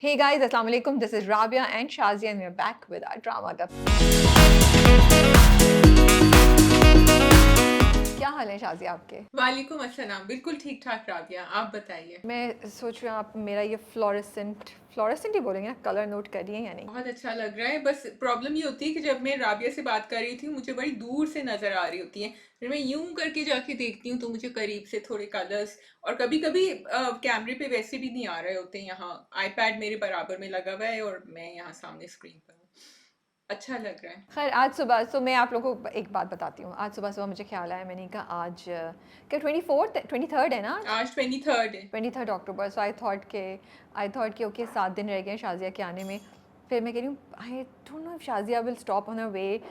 Hey guys, Assalamu alaikum. This is Rabia and Shazia, and we're back with our drama cup. क्या हाल है शाजिया आपके? वालेकुम अस्सलाम। बिल्कुल ठीक ठाक राबिया, आप बताइए। मैं सोच रही हूँ आप मेरा ये फ्लोरेसेंट ही बोलेंगे ना, कलर नोट करिए या नहीं? बहुत अच्छा लग रहा है। बस प्रॉब्लम ये होती है कि जब मैं राबिया से बात कर रही थी मुझे बड़ी दूर से नजर आ रही होती है। फिर मैं यूं करके जाके देखती हूँ तो मुझे करीब से थोड़े कलर्स और कभी कभी कैमरे पे वैसे भी नहीं आ रहे होते। यहाँ आईपैड मेरे बराबर में लगा हुआ है और मैं यहाँ सामने स्क्रीन पर हूँ। अच्छा लग रहा है। खैर आज सुबह तो मैं आप लोगों को एक बात बताती हूँ। आज सुबह मुझे ख्याल आया, मैंने कहा आज क्या 23rd है ना आज? आज 23rd है। 23rd October. So I thought कि ओके 7 दिन रह गए शाजिया के आने में। फिर मैं कह रही हूँ I don't know if Shazia will stop on a way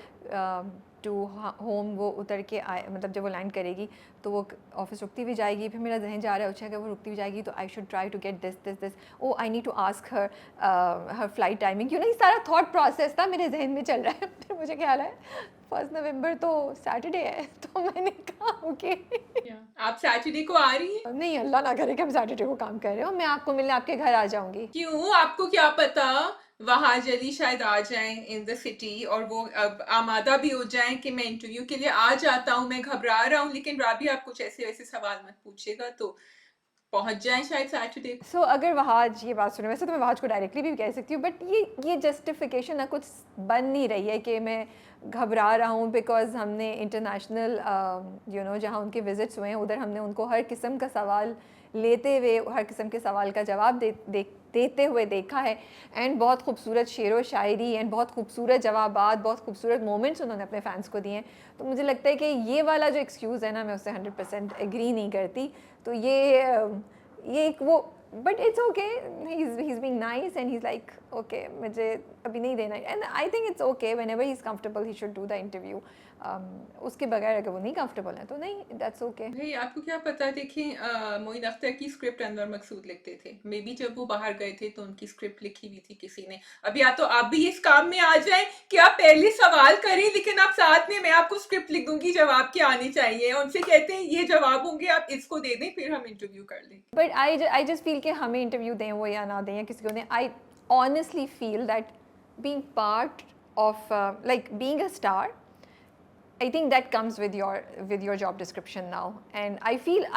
to home. वो उतर के आए, मतलब जब वो लैंड करेगी तो वो ऑफिस रुकती भी जाएगी। फिर मेरा जहन जा रहा है अच्छा अगर वो रुकती भी जाएगी तो I should try to get this oh I need to ask her her flight timing. क्यों नहीं, सारा थॉट प्रोसेस था मेरे जहन में चल रहा है। फिर मुझे ख्याल है 1 नवंबर तो सैटरडे है, तो मैंने कहा ओके आप सैटरडे को आ रही हैं? नहीं, अल्लाह ना करे कि हम सैटरडे को काम कर रहे हो। मैं आपको मिलने आपके घर आ जाऊंगी। क्यों, आपको क्या पता, वहां जल्दी शायद आ जाएं इन द सिटी और वो अब आमादा भी हो जाएं कि मैं इंटरव्यू के लिए आ जाता हूँ। मैं घबरा रहा हूँ, लेकिन राबी आप कुछ ऐसे वैसे सवाल मत पूछेगा तो पहुंच जाएं शायद सैटरडे को। सो अगर वहाज ये बात सुने, वैसे तो मैं वहाज को डायरेक्टली भी कह सकती हूँ, बट ये जस्टिफिकेशन ना कुछ बन नहीं रही है कि मैं घबरा रहा हूँ। बिकॉज हमने इंटरनेशनल जहाँ उनके विजिट्स हुए हैं उधर हमने उनको हर किस्म का सवाल लेते हुए, हर किस्म के सवाल का जवाब देते हुए देखा है। एंड बहुत खूबसूरत शेर व शायरी एंड बहुत खूबसूरत जवाबात, बहुत खूबसूरत मोमेंट्स उन्होंने अपने फ़ैन्स को दिए हैं। तो मुझे लगता है कि ये वाला जो एक्सक्यूज़ है ना, मैं उससे 100% एग्री नहीं करती। तो ये एक वो, but it's okay, he is being nice and he is like okay मुझे अभी नहीं देना है। And I think it's okay, whenever he is comfortable he should do the interview. उसके बगैर अगर वो नहीं कंफर्टेबल है तो नहीं, दैट्स ओके। भाई आपको क्या पता, देखें मोइन अख्तर की स्क्रिप्ट अनवर मकसूद लिखते थे। मे बी जब वो बाहर गए थे तो उनकी स्क्रिप्ट लिखी हुई थी किसी ने। अब या तो आप भी इस काम में आ जाएं कि आप पहले सवाल करें लेकिन आप साथ में मैं आपको स्क्रिप्ट लिख दूंगी, जवाब क्या आने चाहिए, उनसे कहते हैं ये जवाब होंगे आप इसको दे दें फिर हम इंटरव्यू कर लें। बट आई जस्ट फील कि हमें इंटरव्यू दें वो या ना दें या किसी को दें, I honestly feel that being part of like being a star, I think that comes with your job description now, and I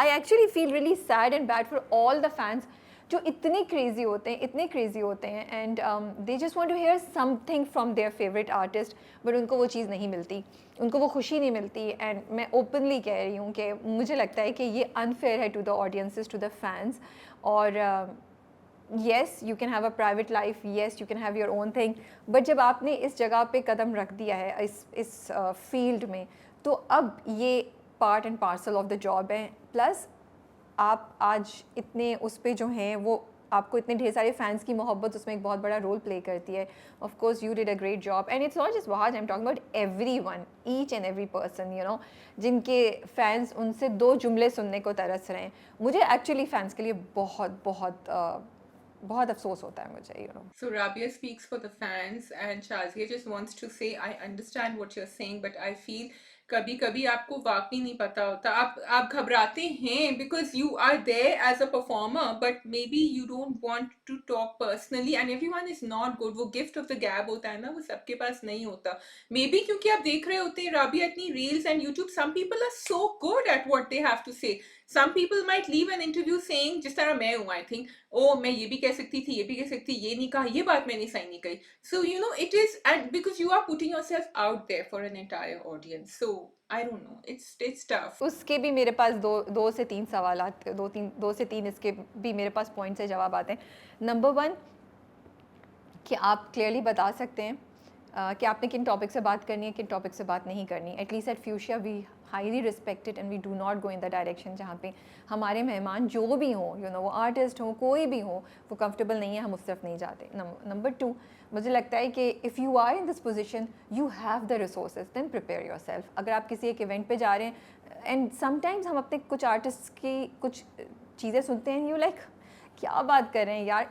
actually feel really sad and bad for all the fans जो इतने crazy होते हैं, इतने crazy होते हैं, and they just want to hear something from their favourite artist, but उनको वो चीज़ नहीं मिलती, उनको वो खुशी नहीं मिलती। एंड मैं ओपनली कह रही हूँ कि मुझे लगता है कि ये अनफेयर है to the audiences, to the fans. और yes you can have a private life, yes you can have your own thing, but जब आपने इस जगह पे कदम रख दिया है इस फील्ड में, तो अब ये part and parcel of the job है। प्लस आप आज इतने उस पे जो हैं वो आपको इतने ढेर सारे फैंस की मोहब्बत उसमें एक बहुत बड़ा रोल प्ले करती है। Of course you did a great job, and it's not just Wahaj, I am talking about everyone, each and every person, you know, जिनके फैंस उनसे 2 जुमले सुनने को तरस रहे हैं। मुझे एक्चुअली फैंस के लिए बहुत बहुत बहुत अफसोस होता है मुझे, you know. So Rabia speaks for the fans and Shazia just wants to say I understand what you're saying but I feel कभी कभी आपको वाकई नहीं पता होता, आप घबराते हैं because you are there as a performer but maybe you don't want to talk personally and everyone is not good। वो gift of the gab होता है ना, वो सबके पास नहीं होता। Maybe क्योंकि आप देख रहे होते हैं राबिया इतनी reels and YouTube, some people are so good at what they have to say। Some people might leave an interview saying जिस तरह मैं हूँ, I think ओ मैं ये भी कह सकती थी, ये भी कह सकती, ये नहीं कहा, ये बात मैंने सही नहीं कही। So you know it is, and because you are putting yourself out there for an entire audience, so I don't know, it's tough। उसके भी मेरे पास दो से तीन सवाल आते, दो से तीन इसके भी मेरे पास पॉइंट से जवाब आते हैं। नंबर 1 कि आप क्लियरली बता सकते हैं कि आपने किन टॉपिक से बात करनी है, किन टॉपिक से बात नहीं करनी। At least at Fuchsia we highly respected and we do not go in the direction जहाँ पे हमारे मेहमान जो भी हों, यू नो, वो आर्टिस्ट हो, कोई भी हो, वो कंफर्टेबल नहीं है, हम उस तरफ नहीं जाते। नंबर 2, मुझे लगता है कि if you are in this position you have the resources, then prepare yourself. अगर आप किसी एक इवेंट पे जा रहे हैं, एंड समटाइम्स हम अपने कुछ आर्टिस्ट की कुछ चीज़ें सुनते हैं, यू लाइक क्या बात कर रहे हैं यार,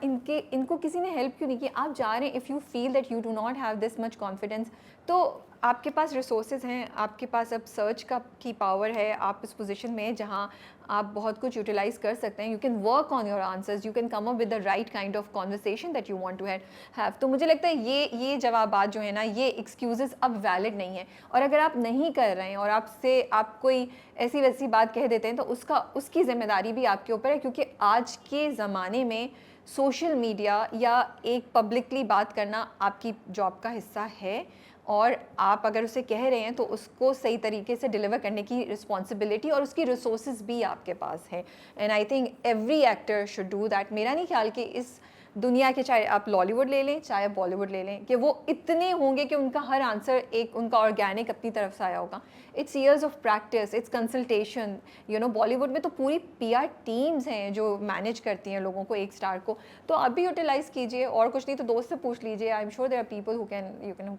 इनको किसी ने हेल्प क्यों नहीं की। आप जा रहे हैं, if you feel that you do not have this much confidence, तो आपके पास रिसोर्सेज हैं, आपके पास अब सर्च का की पावर है, आप इस पोजीशन में हैं जहाँ आप बहुत कुछ यूटिलाइज कर सकते हैं. You can work on your answers, you can come up with the right kind of conversation that you want to have. तो मुझे लगता है ये जवाबात जो है ना, ये एक्सक्यूजेस अब वैलिड नहीं है. और अगर आप नहीं कर रहे हैं और आपसे आप कोई ऐसी वैसी बात कह देते हैं तो उसकी जिम्मेदारी भी आपके ऊपर है, क्योंकि आज के ज़माने में सोशल मीडिया या एक पब्लिकली बात करना आपकी जॉब का हिस्सा है. और आप अगर उसे कह रहे हैं तो उसको सही तरीके से डिलीवर करने की रिस्पॉन्सिबिलिटी और उसकी रिसोर्सेज भी आपके पास है. And I think every actor should do that. मेरा नहीं ख्याल कि इस दुनिया के, चाहे आप लॉलीवुड ले लें चाहे आप बॉलीवुड ले लें, कि वो इतने होंगे कि उनका हर आंसर एक उनका ऑर्गेनिक अपनी तरफ से आया होगा. It's years of practice, it's consultation. Bollywood में तो पूरी PR टीम्स हैं जो मैनेज करती हैं लोगों को, एक स्टार को. तो आप भी यूटिलाइज़ कीजिए, और कुछ नहीं तो दोस्त से पूछ लीजिए. I am sure there are people who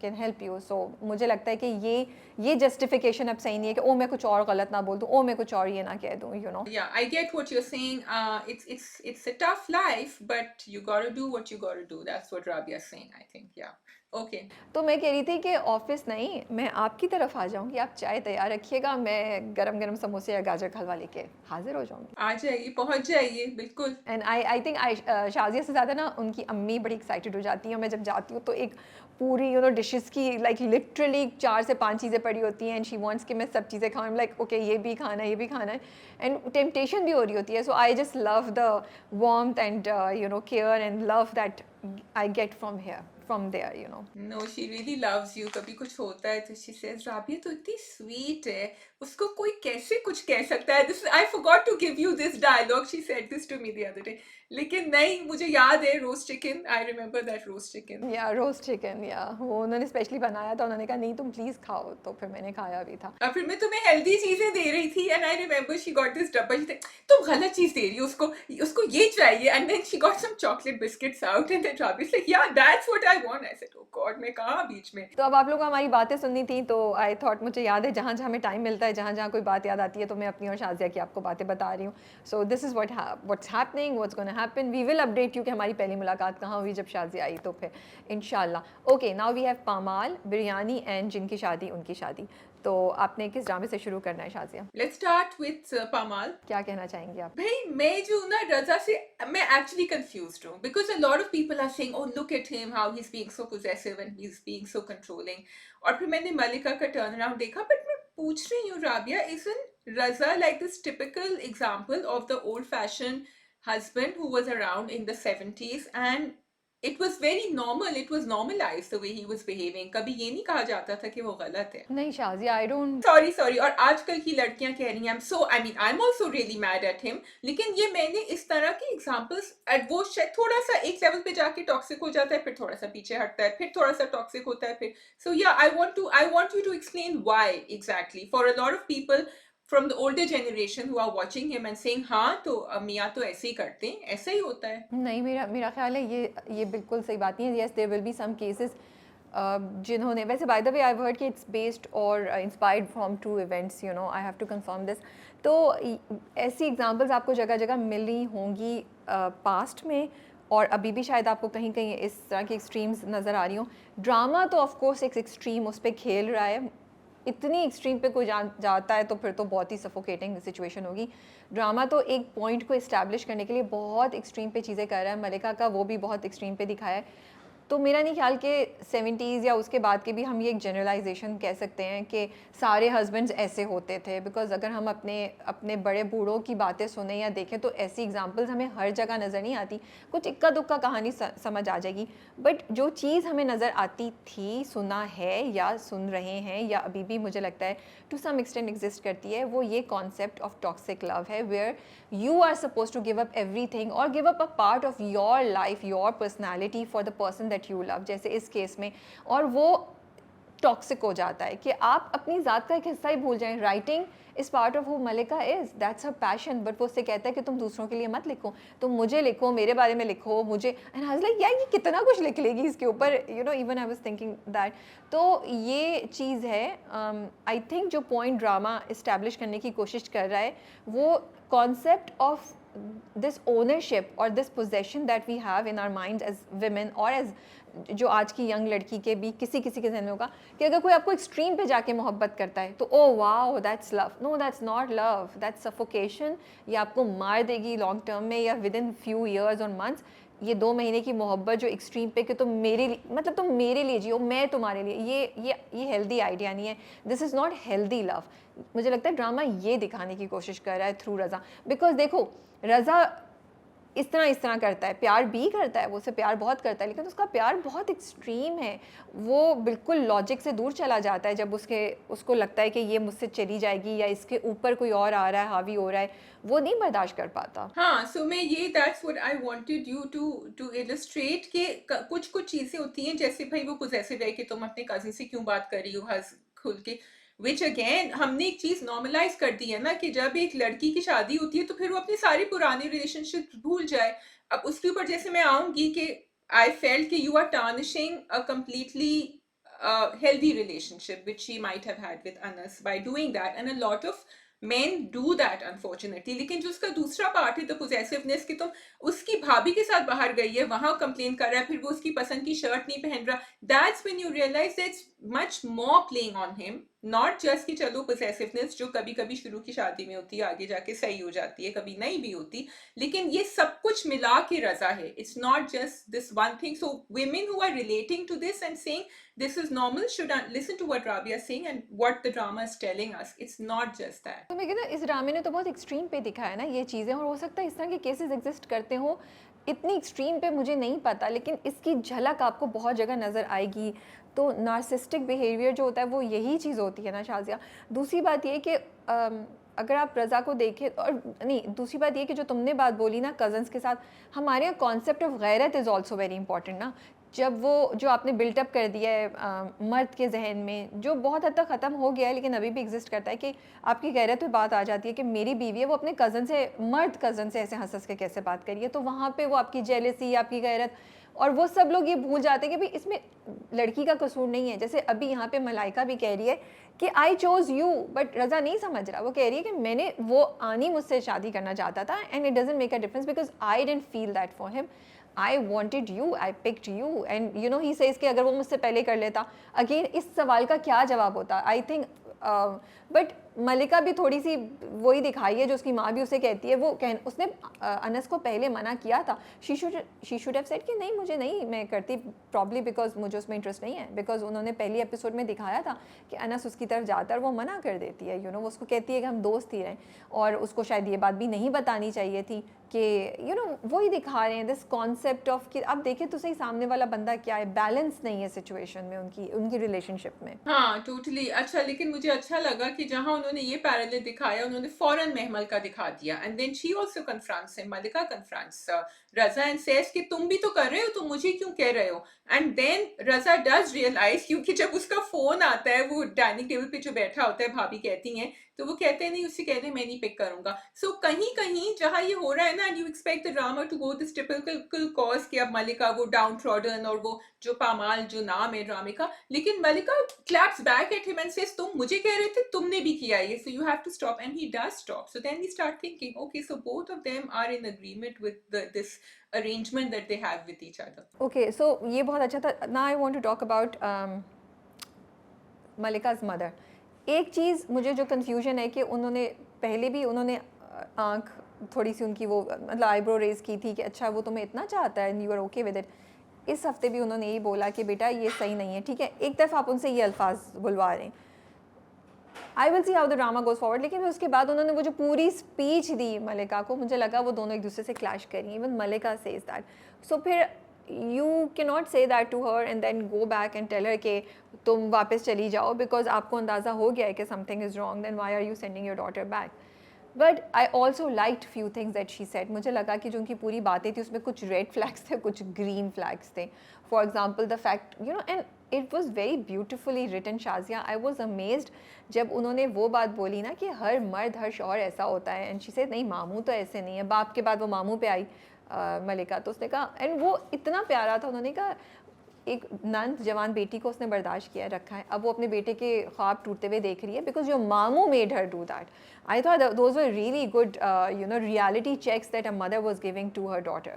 can help you. So मुझे लगता है कि ये जस्टिफिकेशन अब सही नहीं है कि ओ मैं कुछ और गलत ना बोल दूँ, ओ मैं कुछ और ये ना कह दूँ. Yeah, I get what you're saying. It's a tough life, but you gotta do what you gotta do. That's what Rabia's saying, I think. Yeah. Okay. तो मैं कह रही थी कि ऑफिस नहीं, मैं आपकी तरफ आ जाऊंगी. आप चाय तैयार रखिएगा, मैं गरम गरम समोसे या गाजर का हलवा लेके हाजिर हो जाऊंगी. आ जाइए, पहुंच जाइए, बिल्कुल. एंड आई थिंक शाजिया से ज़्यादा ना उनकी अम्मी बड़ी एक्साइटेड हो जाती हैं. मैं जब जाती हूँ तो एक पूरी डिशेस की लाइक लिटरली 4 से 5 चीज़ें पड़ी होती हैं. एंड शी वांट्स कि मैं सब चीज़ें खाऊँ. लाइक ओके ये भी खाना है, ये भी खाना है. एंड टेम्पटेशन भी हो रही होती है. So I just love the warmth and care and love that I get from there. No, she really loves you. कभी कुछ होता है तो she says, राबिया तो इतनी sweet है, उसको कोई कैसे कुछ कह सकता है. I forgot to give you this dialogue. She said this to me the other day. लेकिन नहीं, मुझे याद है roast chicken. I remember that roast chicken. Roast chicken, वो उन्होंने स्पेशली बनाया था. उन्होंने कहा नहीं तुम प्लीज़ खाओ, तो फिर मैंने खाया भी था. और फिर मैं तुम्हें हेल्दी चीजें दे रही थी. And I remember she got this डब्बा. She said, तुम गलत चीज दे रही हो उसको ये चाहिए. And then she got some chocolate biscuits out. And then Rabia's like, yeah, that's what I want. I said, oh God, मैं कहाँ बीच में. तो अब आप लोग को हमारी बातें सुननी थी, तो आई थॉट मुझे याद है जहाँ जहाँ हमें टाइम मिलता है, जहाँ जहाँ कोई बात याद आती है, तो मैं अपनी और शाजिया की आपको बातें बता रही हूँ. So this is what's happening, what's gonna happen. We will update you कि हमारी पहली मुलाकात कहाँ हुई, जब शाजिया आई तो फिर इंशाल्लाह. ओके, नाउ वी हैव पामाल, बिरयानी एंड जिनकी शादी उनकी शादी. तो आपने किस ड्रामे से शुरू करना है Shazia? Let's start with Pamal. क्या कहना चाहेंगे आप? भाई मैं जो ना रजा से मैं actually confused हूँ, because a lot of people are saying, oh look at him, how he's being so possessive and he's being so controlling. और फिर मैंने मलिका का turn around देखा, but मैं पूछ रही हूँ Rabia, isn't Raza like this typical example of the old-fashioned husband who was around in the 70s, and it was very normal, it was normalized the way he was behaving. कभी ये नहीं कहा जाता था कि वो गलत है. नहीं शाजिया, आई डोंट. सॉरी. और आजकल की लड़कियां कह रही हैं I am also really mad at him. लेकिन ये मैंने इस तरह की एग्जांपल्स, वो शायद थोड़ा सा एक लेवल पे जाके टॉक्सिक हो जाता है, फिर थोड़ा सा पीछे हटता है, फिर थोड़ा सा टॉक्सिक होता है, फिर सो या I want you to explain why exactly for a lot of people from the older generation who are watching him and saying हाँ तो मियाँ तो ऐसे ही करते हैं, ऐसा ही होता है. नहीं, मेरा ख्याल है ये बिल्कुल सही बात नहीं है. Yes there will be some cases जिन्होंने, वैसे by the way I heard कि इट्स बेस्ड और inspired from true events, I have to confirm this. तो ऐसी एग्जांपल्स आपको जगह जगह मिल रही होंगी पास्ट में, और अभी भी शायद आपको कहीं कहीं इस तरह की एक्सट्रीम्स नज़र आ रही हों. ड्रामा तो ऑफ कोर्स एक एक्सट्रीम उस पर खेल रहा है. इतनी एक्सट्रीम पे कोई जाता है तो फिर तो बहुत ही सफोकेटिंग सिचुएशन होगी. ड्रामा तो एक पॉइंट को इस्टेब्लिश करने के लिए बहुत एक्सट्रीम पे चीज़ें कर रहा है. मलिका का वो भी बहुत एक्सट्रीम पे दिखाया है. तो मेरा नहीं ख्याल कि 70s या उसके बाद के भी हम ये एक जनरलाइजेशन कह सकते हैं कि सारे हस्बैंड्स ऐसे होते थे. बिकॉज अगर हम अपने बड़े बूढ़ों की बातें सुने या देखें तो ऐसी एग्जांपल्स हमें हर जगह नज़र नहीं आती. कुछ इक्का दुक्का कहानी समझ आ जाएगी, बट जो चीज़ हमें नज़र आती थी, सुना है या सुन रहे हैं या अभी भी मुझे लगता है टू सम एक्सटेंट एग्जिस्ट करती है, वो ये कॉन्सेप्ट ऑफ टॉक्सिक लव है, where you are suppose to give up everything और give up a part of your life, your personality for the person that you love, जैसे इस case में. और वो टॉक्सिक हो जाता है कि आप अपनी ज़ात का एक हिस्सा ही भूल जाएं. Writing is part of who Malika is, that's her passion. But वो उससे कहता है कि तुम दूसरों के लिए मत लिखो, तुम मुझे लिखो, मेरे बारे में लिखो, मुझे. एंड आई वाज लाइक यार ये कितना कुछ लिख लेगी इसके ऊपर, even I was thinking that. तो ये चीज़ है. आई थिंक जो पॉइंट ड्रामा इस्टेब्लिश करने की कोशिश कर रहा है वो concept of this ownership or this possession that we have in our minds as women or as जो आज की यंग लड़की के भी किसी किसी के जहन में होगा कि अगर कोई आपको एक्सट्रीम पे जाके मोहब्बत करता है तो oh wow that's love. No, that's not love, that's suffocation. ये आपको मार देगी लॉन्ग टर्म में या विद इन फ्यू ईयर्स और मंथ्स. ये 2 महीने की मोहब्बत जो एक्सट्रीम पे कि तुम मेरे लिए, मतलब तुम मेरे लिए जियो, मैं तुम्हारे लिए, ये हेल्दी आइडिया नहीं है. This is not healthy love. मुझे लगता है ड्रामा ये दिखाने की कोशिश कर रहा है थ्रू रज़ा. बिकॉज देखो, रज़ा इस तरह करता है, प्यार भी करता है, वो उससे प्यार बहुत करता है, लेकिन उसका प्यार बहुत एक्सट्रीम है. वो बिल्कुल लॉजिक से दूर चला जाता है जब उसको लगता है कि ये मुझसे चली जाएगी या इसके ऊपर कोई और आ रहा है, हावी हो रहा है, वो नहीं बर्दाश्त कर पाता. हाँ, सो मैं ये that's what I wanted you to illustrate कि कुछ चीज़ें होती हैं, जैसे भाई वो पोजेसिव है कि तुम अपने कजिन से क्यों बात कर रही हो हंस खुल के, विच अगेन हमने एक चीज़ नॉर्मलाइज कर दी है ना कि जब एक लड़की की शादी होती है तो फिर वो अपनी सारी पुरानी रिलेशनशिप भूल जाए. अब उसके ऊपर जैसे मैं आऊँगी कि आई फेल्ट कि you are tarnishing a completely healthy relationship which she might have had with Anas by doing that, and a lot of men do that unfortunately. लेकिन जो उसका दूसरा पार्ट है, द पोजेसिवनेस, कि तुम उसकी भाभी के साथ बाहर गई है, वहां कंप्लेन कर रहा है, फिर वो उसकी पसंद की शर्ट नहीं पहन रहा, that's when you realize that's much more playing on him, not just कि चलो पोजेसिवनेस जो कभी कभी शुरू की शादी में होती है, आगे जाके सही हो जाती है, कभी नहीं भी होती, लेकिन ये सब कुछ मिला के रजा है. It's not just this one thing. So women who are relating to this and saying this is normal should listen to what Rabia is saying and what the drama is telling us. It's not just that. तो मैं कहना, इस ड्रामे ने तो बहुत extreme पे दिखाया ना ये चीज़ें, और हो सकता है इस तरह के केसेस एग्जिस्ट करते हो. इतनी एक्सट्रीम पे मुझे नहीं पता, लेकिन इसकी झलक आपको बहुत जगह नज़र आएगी. तो नार्सिस्टिक बिहेवियर जो होता है वो यही चीज़ होती है ना शाज़िया. दूसरी बात ये कि अगर आप रज़ा को देखें, और नहीं, दूसरी बात ये कि जो तुमने बात बोली ना कज़न्स के साथ, हमारे यहाँ कॉन्सेप्ट ऑफ गैरत इज़ ऑल्सो वेरी इंपॉर्टेंट ना. जब वो जो आपने बिल्टअप कर दिया है मर्द के जहन में, जो बहुत हद तक ख़त्म हो गया है लेकिन अभी भी एग्जिस्ट करता है, कि आपकी गैरत पे बात आ जाती है कि मेरी बीवी है, वो अपने कज़न से, मर्द कज़न से ऐसे हंस हंस के कैसे बात करिए, तो वहाँ पे वो आपकी जेलसी, आपकी गैरत, और वो सब लोग ये भूल जाते हैं कि भाई इसमें लड़की का कसूर नहीं है. जैसे अभी यहाँ पे मलाइका भी कह रही है कि आई चोज़ यू, बट रज़ा नहीं समझ रहा. वो कह रही है कि मैंने, वो आनी मुझसे शादी करना चाहता था and it doesn't make a difference because I didn't feel that for him. I wanted you, I picked you, and you know he says कि अगर वो मुझसे पहले कर लेता, अगेन इस सवाल का क्या जवाब होता. आई थिंक बट मलिका भी थोड़ी सी वही दिखाई है जो उसकी माँ भी उसे कहती है. वो उसने अनस को पहले मना किया था. शी शुड हैव सेड कि नहीं, मुझे नहीं, मैं करती प्रॉब्ली बिकॉज मुझे उसमें इंटरेस्ट नहीं है. बिकॉज उन्होंने पहली एपिसोड में दिखाया था कि अनस उसकी तरफ जाता है और वो मना कर देती है. वो उसको कहती है कि हम दोस्त ही रहें, और उसको शायद ये बात भी नहीं बतानी चाहिए थी कि वही दिखा रहे हैं दिस कॉन्सेप्ट ऑफ कि अब देखें तो सही सामने वाला बंदा क्या है, बैलेंस नहीं है सिचुएशन में उनकी रिलेशनशिप में. हाँ, टोटली. अच्छा, लेकिन मुझे अच्छा लगा कि जहां उन्होंने ये पैरेलल दिखाया, उन्होंने फौरन महमल का दिखा दिया, and then she also confronts him, Malika confronts Raza and says कि तुम भी तो कर रहे हो, तुम मुझे क्यों कह रहे हो. And then Raza does realize, क्योंकि जब उसका फोन आता है, वो डाइनिंग टेबल पे जो बैठा होता है, भाभी कहती हैं, तो वो कहते हैं नहीं, उससे कहते हैं मैं नहीं पिक करूंगा. सो कहीं कहीं जहां ये हो रहा है ना, you expect the drama to go this typical course कि अब मलिका वो डाउन ट्रॉडन और वो जो पामाल जो नाम है ड्रामे का, लेकिन Malika claps back at him and says तुम मुझे कह रहे थे, तुमने भी किया ये, so you have to stop. And he does stop. So then we start thinking, okay, so both of them are in agreement with this arrangement that they have with each other. Okay, so ये बहुत अच्छा था. Now I want to talk about मलिका's mother. एक चीज़ मुझे जो confusion है कि उन्होंने पहले भी आँख थोड़ी सी उनकी वो, मतलब आईब्रो रेज की थी कि अच्छा वो तुम्हें इतना चाहता है, you are okay with it. इस हफ्ते भी उन्होंने यही बोला कि बेटा ये सही नहीं है. ठीक है, एक तरफ आप उनसे ये अल्फाज बुलवा रहे हैं, I will see how the drama goes forward. लेकिन उसके बाद उन्होंने वो जो पूरी स्पीच दी मलिका को, मुझे लगा वो दोनों एक दूसरे से क्लैश करेंगे. Even Malika says that. So फिर you can not say that to her and then go back and tell her कि तुम वापस चली जाओ, बिकॉज आपको अंदाज़ा हो गया है कि something is wrong, then why are you sending your daughter back. But I also liked few things that she said. मुझे लगा कि जो उनकी पूरी बातें थी उसमें कुछ रेड फ्लैग्स थे, कुछ ग्रीन फ्लैग्स थे. For example the fact and it was very beautifully written Shazia. I was amazed जब उन्होंने वो बात बोली ना कि हर मर्द हर शौहर ऐसा होता है. एंड शी सेड नहीं, मामू तो ऐसे नहीं है. बाप के बाद वो मामू पे आई मलिका, तो उसने कहा, एंड वो इतना प्यारा था, उन्होंने कहा एक नंद जवान बेटी को उसने बर्दाश्त किया रखा है, अब वो अपने बेटे के ख्वाब टूटते हुए देख रही है बिकॉज योर मामू made her do that. I thought those were really good reality checks that a mother was giving to her daughter.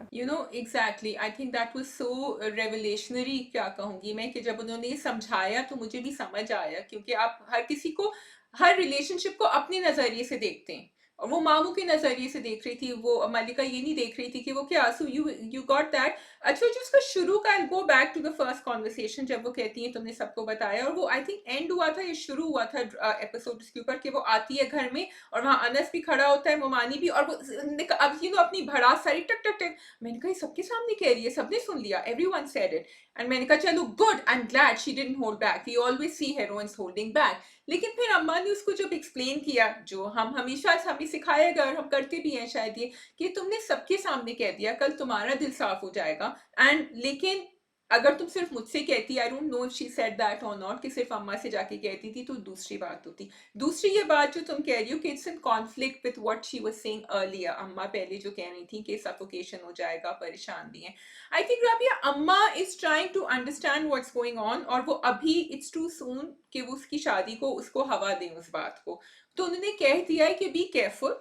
Exactly. I think that was so revolutionary, क्या कहूँगी मैं, कि जब उन्होंने ये समझाया तो मुझे भी समझ आया, क्योंकि आप हर किसी को, हर रिलेशनशिप को अपने नज़रिए से देखते हैं, और वो मामू के नज़रिए से देख रही थी, वो मलिका ये नहीं देख रही थी कि वो क्या, सो यू गॉट दैट. अच्छा, जो उसका शुरू का, go back to the first conversation, जब वो कहती है तुमने सबको बताया, और वो आई थिंक एंड हुआ था, ये शुरू हुआ था एपिसोड के ऊपर, कि वो आती है घर में और वहाँ अनस भी खड़ा होता है, मोमानी भी, और वो अब अपनी भड़ास सारी टक टक टक, मैंने कहा ये सबके सामने कह रही है, सबने सुन लिया, एवरीवन सेड इट. एंड मैंने कहा चलो good, I am glad she didn't hold back, we always see heroines holding back. लेकिन फिर अम्मा ने उसको जब एक्सप्लेन किया, जो हम हमेशा हमें सिखाया गया और हम करते भी हैं शायद, ये कि तुमने सबके सामने कह दिया, कल तुम्हारा दिल साफ हो जाएगा. एंड लेकिन अगर तुम सिर्फ मुझसे कहती, आई don't know if she said that और नॉट, कि सिर्फ अम्मा से जाके कहती थी, तो दूसरी बात होती. दूसरी ये बात जो तुम कह रही हो कि it's in conflict with what she was saying earlier, अम्मा पहले जो कह रही थी कि सफोकेशन हो जाएगा, परेशान भी हैं. आई थिंक राबिया, अम्मा is trying to understand what's going on, और वो अभी इट्स टू सून कि वो उसकी शादी को, उसको हवा दें उस बात को. तो उन्होंने कह दिया है कि be careful,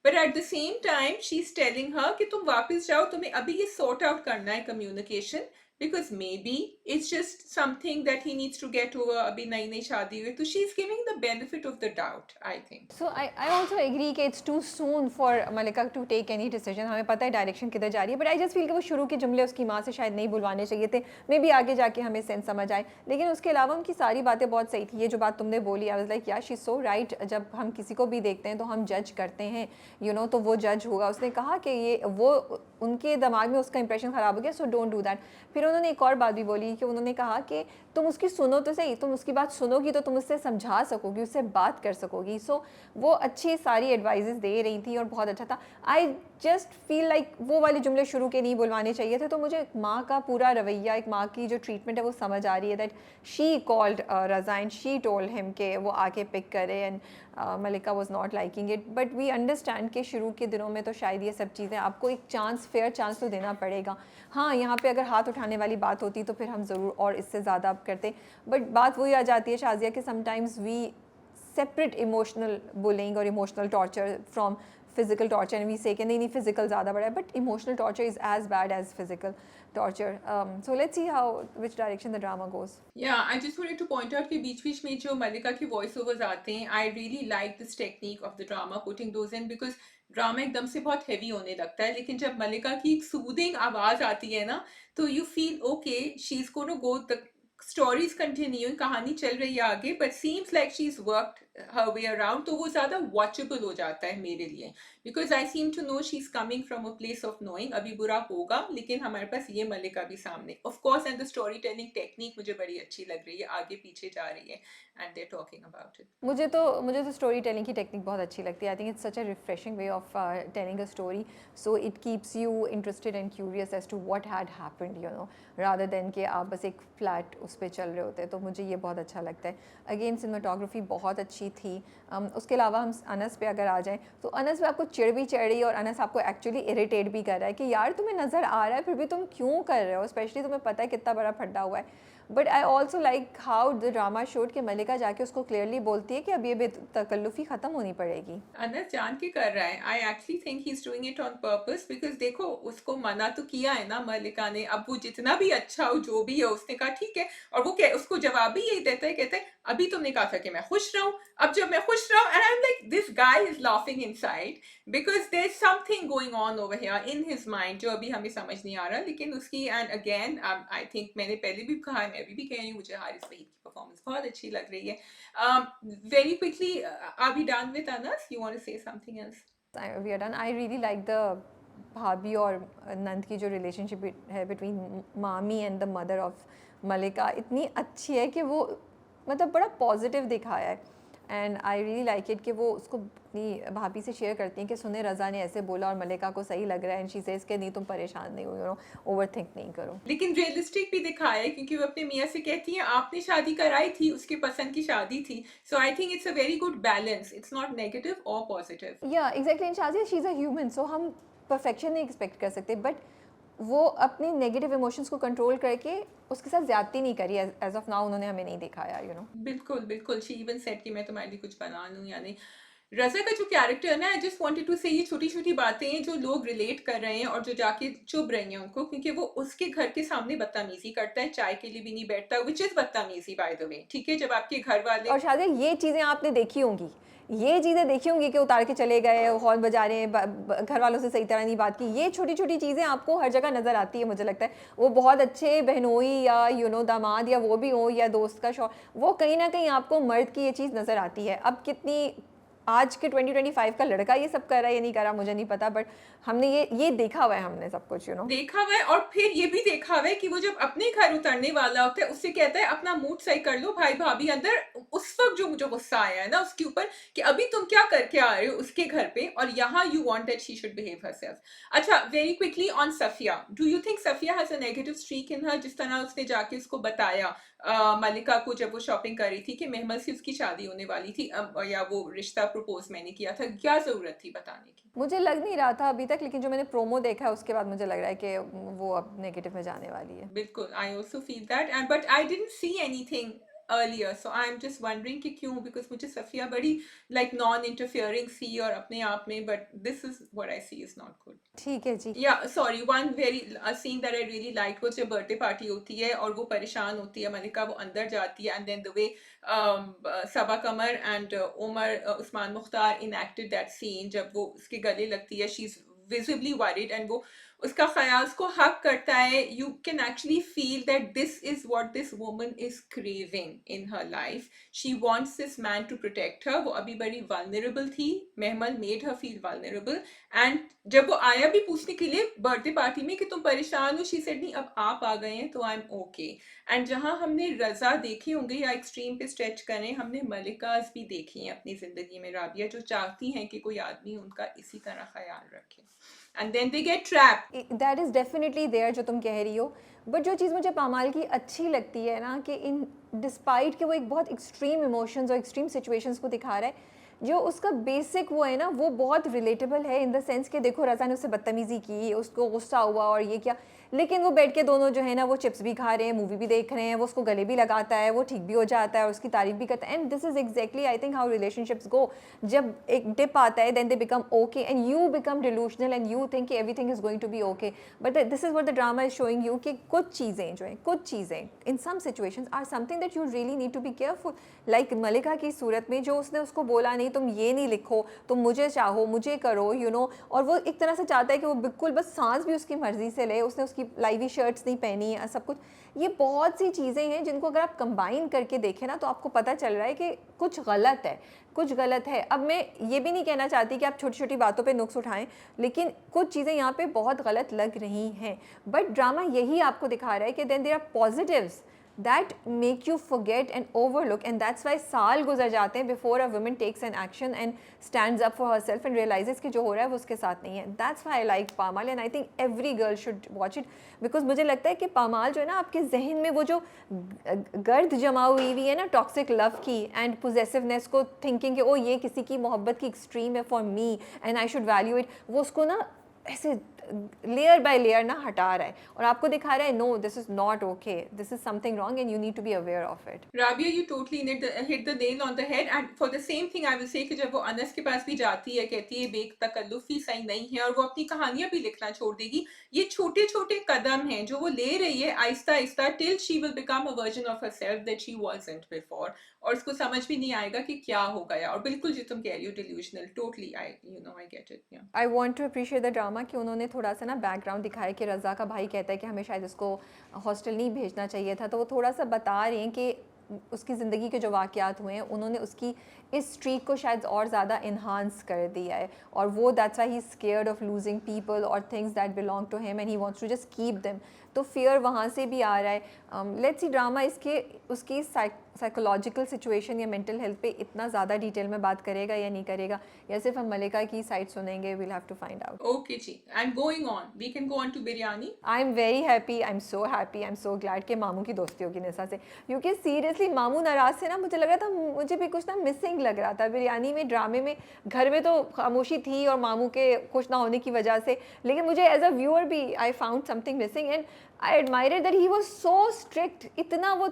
but at the same time she is telling her कि तुम वापस जाओ, तुम्हें अभी ये सॉर्ट आउट करना है communication, because maybe it's just something that he needs to get over. अभी नई नई शादी हुई, तो she is giving the benefit of the doubt, I think. So I also agree कि it's too soon for Malika to take any decision. हमें पता है डायरेक्शन किधर जा रही है, but I just feel कि वो शुरू के जुमले उसकी माँ से शायद नहीं बुलवाने चाहिए थे. मे बी आगे जाके हमें सेंस समझ आए, लेकिन उसके अलावा उनकी सारी बातें बहुत सही थी. ये जो बात तुमने बोली, आई वाज लाइक या शी इज सो राइट. जब हम किसी को भी देखते हैं तो हम जज करते हैं, तो वो जज होगा. उसने कहा कि ये वो उनके दिमाग में उसका इंप्रेशन ख़राब हो गया, सो डोंट डू दैट. फिर उन्होंने एक और बात भी बोली कि उन्होंने कहा कि तुम उसकी सुनो तो सही, तुम उसकी बात सुनोगी तो तुम उससे समझा सकोगी, उससे बात कर सकोगी. सो वो अच्छी सारी एडवाइजेस दे रही थी और बहुत अच्छा था. आई जस्ट फील लाइक वो वाले जुमले शुरू के नहीं बुलवाने चाहिए थे. तो मुझे एक माँ का पूरा रवैया, एक माँ की जो ट्रीटमेंट है वो समझ आ रही है. That she called Raza and she told him के वो आके पिक करे, and Malika was not liking it. But we understand कि शुरू के दिनों में तो शायद ये सब चीज़ें आपको एक चांस, फेयर चांस तो देना पड़ेगा. हाँ, यहाँ पे अगर हाथ उठाने वाली बात होती तो फिर हम ज़रूर और इससे ज़्यादा अब करते. बट बात वही आ जाती है शाज़िया कि sometimes we separate emotional bullying or emotional torture from physical torture, and we say कि नहीं physical ज़्यादा बड़ा है, but emotional torture is as bad as physical torture. So let's see which direction the drama goes. Yeah, I just wanted to point out कि बीच-बीच में जो मलिका के वॉइस ओवर्स आते हैं, I really like this technique of the drama putting those in, because drama एकदम से बहुत हैवी होने लगता है, लेकिन जब मलिका की एक सूदिंग आवाज आती है ना, तो you feel okay, she is gonna go, the story is continuing, कहानी चल रही है आगे, but seems like she is worked her way around, तो वो ज्यादा वॉचेबल हो जाता है मेरे लिए, because I seem to know she is coming from a place of knowing. अभी बुरा होगा, लेकिन हमारे पास ये मलिका भी सामने, of course, and the story telling technique मुझे बड़ी अच्छी लग रही है, आगे पीछे जा रही है, and they talking about it. मुझे तो स्टोरी टेलिंग की टेक्निक बहुत अच्छी लगती है. I think it's such a refreshing way of telling a story, so it keeps you interested and curious as to what had happened, rather than कि आप बस एक फ्लैट उस पर चल रहे होते हैं. तो मुझे ये बहुत अच्छा लगता है. अगेन सिनेमाटोग्राफी बहुत अच्छी थी. उसके अलावा हम अनस पे अगर आ जाएं, तो अनस पे आपको चिढ़ भी चढ़ रही है और अनस आपको एक्चुअली इरिटेट भी कर रहा है कि यार तुम्हें नज़र आ रहा है फिर भी तुम क्यों कर रहे हो, स्पेशली तुम्हें पता है कितना बड़ा फड्डा हुआ है. But I also like how the drama showed कि मलिका जाके उसको क्लियरली बोलती है कि अब ये बेतकल्लुफ़ी ख़त्म होनी पड़ेगी. अनस जान के कर रहा है. I actually think he is doing it on purpose, because देखो, उसको मना तो किया है ना मलिका ने, अब वो जितना भी अच्छा हो, जो भी है, उसने कहा ठीक है, और वो उसको जवाब भी यही देता है, कहता है अभी तुमने कहा था कि मैं खुश रहूं, अब जब मैं खुश रहूं, and I am like this guy is laughing inside, because there is something going on over here in his mind, जो अभी हमें समझ नहीं आ रहा, लेकिन उसकी, एंड अगेन आई थिंक मैंने पहले भी कहा, मैं अभी भी कह रही हूँ, मुझे हारिस वहीद की परफॉर्मेंस बहुत अच्छी लग रही है. Very quickly, are we done with Anas? You want to say something else? We are done. I really like the भाभी और नंद की जो रिलेशनशिप है बिटवीन मामी एंड द मदर ऑफ मलिका, इतनी अच्छी है कि वो मतलब बड़ा पॉजिटिव दिखाया है. And I really like it कि वो उसको अपनी भाभी से शेयर करती हैं कि सुने रज़ा ने ऐसे बोला और मलिका को सही लग रहा है, एंड शी सेज कि नहीं तुम परेशान नहीं हो, ओवर थिंक नहीं करो. लेकिन रियलिस्टिक भी दिखाया है, क्योंकि वो अपने मियाँ से कहती है आपने शादी कराई थी, उसके पसंद की शादी थी. So I think it's a very good balance, it's not negative और positive. Yeah exactly. And Shazia she is a human, so हम परफेक्शन नहीं एक्सपेक्ट कर सकते, बट वो अपने नेगेटिव इमोशंस को कंट्रोल करके उसके साथ ज्यादती नहीं करी, एज ऑफ नाउ उन्होंने हमें नहीं दिखाया, यू नो। बिल्कुल बिल्कुल, शी इवन सेड कि मैं तुम्हारे लिए कुछ बना लूं या नहीं। रज़ा का जो कैरेक्टर है ना, आई जस्ट वांटेड टू से ये छोटी छोटी बातें हैं जो लोग रिलेट कर रहे हैं और जो जाके चुभ रही हैं उनको, क्योंकि वो उसके घर के सामने बदतमीजी करता है, चाय के लिए भी नहीं बैठता, विच इज बदतमीजी बाय द वे, ठीक है, जब आपके घर वाले। और शायद ये चीज़ें आपने देखी होंगी, ये चीज़ें देखी होंगी कि उतार के चले गए, हॉर्न बजा रहे हैं, घर वालों से सही तरह नहीं बात की, ये छोटी छोटी चीज़ें आपको हर जगह नज़र आती है, मुझे लगता है। वो बहुत अच्छे बहनोई या दामाद या वो भी हो या दोस्त का शौक, वो कहीं ना कहीं आपको मर्द की ये चीज़ नज़र आती है। अब कितनी आज के 2025 का लड़का ये सब कर रहा है या नहीं कर रहा मुझे नहीं पता, बट हमने ये देखा हुआ है, हमने सब कुछ, यू नो। देखा हुआ है, और फिर ये भी देखा हुआ है कि वो जब अपने घर उतरने वाला होता है उससे कहता है अपना मूड सही कर लो भाई भाभी अंदर। उस वक्त जो मुझे गुस्सा आया है ना उसके ऊपर, कि अभी तुम क्या करके आ रहे हो उसके घर पे, और यहाँ you want that she should behave herself. अच्छा, very quickly on Safia, do you think Safia has a negative streak in her? जिस तरह उसने जाके उसको बताया मलिका को जब वो शॉपिंग कर रही थी कि मेहमल से उसकी शादी होने वाली थी, या वो रिश्ता प्रपोज मैंने किया था, क्या जरूरत थी बताने की? मुझे लग नहीं रहा था अभी तक, लेकिन जो मैंने प्रोमो देखा है उसके बाद मुझे लग रहा है कि वो अब नेगेटिव में जाने वाली है। बिल्कुल, I also feel that, and but I didn't see anything earlier, so I am just wondering कि क्यों, बिकॉज मुझे सफिया बड़ी लाइक नॉन इंटरफियरिंग सी और अपने आप में, but this is what I see is not good. ठीक है जी। या sorry, one very scene that I really like वो जब बर्थडे पार्टी होती है और वो परेशान होती है मलिका, वो अंदर जाती है, and then the way Saba Qamar and Umar Usman Mukhtar enacted that scene, जब वो उसके गले लगती है, she is visibly worried, and वो उसका ख्याल को हक करता है, you can actually feel that this is what this woman is craving in her life, she wants this man to protect her. वो अभी बड़ी वल्नरेबल थी, Mehmal made her feel vulnerable, and जब वो आया भी पूछने के लिए बर्थडे पार्टी में कि तुम परेशान हो, शी सेड नहीं, अब आप आ गए हैं तो आई एम ओके। एंड जहां हमने रजा देखी होंगे या एक्सट्रीम पे स्ट्रेच करें, हमने मलिकास भी देखी हैं अपनी जिंदगी में, राबिया, जो चाहती हैं कि कोई आदमी उनका इसी तरह ख्याल रखे, and then they get trapped. That is definitely there जो तुम कह रही हो, बट जो चीज़ मुझे पामाल की अच्छी लगती है ना, कि इन डिस्पाइट कि वो एक बहुत एक्सट्रीम इमोशंस और एक्सट्रीम सिचुएशंस को दिखा रहा है, जो उसका बेसिक वो है ना, वो बहुत रिलेटेबल है, इन द सेंस कि देखो रज़ा ने उससे बदतमीज़ी की, उसको गुस्सा हुआ और ये क्या, लेकिन वो बैठ के दोनों जो है ना वो चिप्स भी खा रहे हैं, मूवी भी देख रहे हैं, वो उसको गले भी लगाता है, वो ठीक भी हो जाता है और उसकी तारीफ भी करता है। And this is exactly I think how relationships go. जब एक डिप आता है then they become okay and you become delusional and you think everything is going to be okay, but this is what the drama is showing you कि कुछ चीज़ें जो हैं, कुछ चीज़ें in some situations are something that you really need to be careful. Like Malika की सूरत में जो उसने उसको बोला, नहीं तुम ये नहीं लिखो, तुम मुझे चाहो, मुझे करो, यू नो, और वो एक तरह से चाहता है कि वो बिल्कुल बस सांस भी उसकी मर्जी से ले, उसने उसकी लाइवी शर्ट्स नहीं पहनी है, सब कुछ। ये बहुत सी चीज़ें हैं जिनको अगर आप कंबाइन करके देखें ना तो आपको पता चल रहा है कि कुछ गलत है, कुछ गलत है। अब मैं ये भी नहीं कहना चाहती कि आप छोटी छोटी बातों पे नुक्स उठाएं, लेकिन कुछ चीज़ें यहाँ पे बहुत गलत लग रही हैं, बट ड्रामा यही आपको दिखा रहा है कि then there are positives that make you forget and overlook, and that's why साल गुजर जाते हैं before a woman takes an action and stands up for herself and realizes कि जो हो रहा है वो उसके साथ नहीं है। That's why I like पामाल and I think every girl should watch it, because मुझे लगता है कि पामाल जो है ना आपके जहन में वो जो गर्द जमा हुई है ना टॉक्सिक लव की एंड पोजेसिवनेस को, थिंकिंग कि ओ ये किसी की मोहब्बत की एक्सट्रीम है for me and I should value it, वो उसको ना ऐसे लेयर बाय लेयर ना हटा रहा है और आपको दिखा रहा है no this is not okay, this is something wrong and you need to be aware of it. Rabia, you totally hit the nail on the head, and for the same thing I will say कि जब वो अनस के पास भी जाती है, कहती है बेतकल्लुफी सही नहीं है और वो अपनी कहानियां भी लिखना छोड़ देगी, ये छोटे छोटे कदम हैं जो वो ले रही है Aahista Aahista, till she will become a version of herself that she wasn't before, और उसको समझ भी नहीं आएगा कि क्या हो गया। और बिल्कुल जो तुम कह रही हो delusional, totally I I get it. Yeah I want to appreciate the drama कि उन्होंने थोड़ा सा ना बैकग्राउंड दिखाया कि रज़ा का भाई कहता है कि हमें शायद इसको हॉस्टल नहीं भेजना चाहिए था, तो वो थोड़ा सा बता रहे हैं कि उसकी ज़िंदगी के जो वाक़यात हुए हैं उन्होंने उसकी इस स्ट्रीक को शायद और ज़्यादा इन्हांस कर दिया है, और वो that's why he is scared of losing people और things that belong to him and he wants to just keep them, तो फियर वहाँ से भी आ रहा है। लेट्स सी ड्रामा इसके उसकी साइकोलॉजिकल सिचुएशन या मेंटल हेल्थ पे इतना ज़्यादा डिटेल में बात करेगा या नहीं करेगा, या सिर्फ हम मलिका की साइड सुनेंगे, will have to find out. Okay जी, and going on we can go on to biryani. I am very happy, I am so happy, I am so glad कि मामू की दोस्ती होगी निशा से, क्योंकि सीरियसली ऑनेस्टली मामू नाराज से ना मुझे लग रहा था, मुझे भी कुछ ना मिसिंग लग रहा था बिरयानी में, ड्रामे में। घर में तो खामोशी थी और मामू के खुश ना होने की वजह से, लेकिन मुझे एज अ व्यूअर भी I found something missing and I admired that he was so strict. इतना वो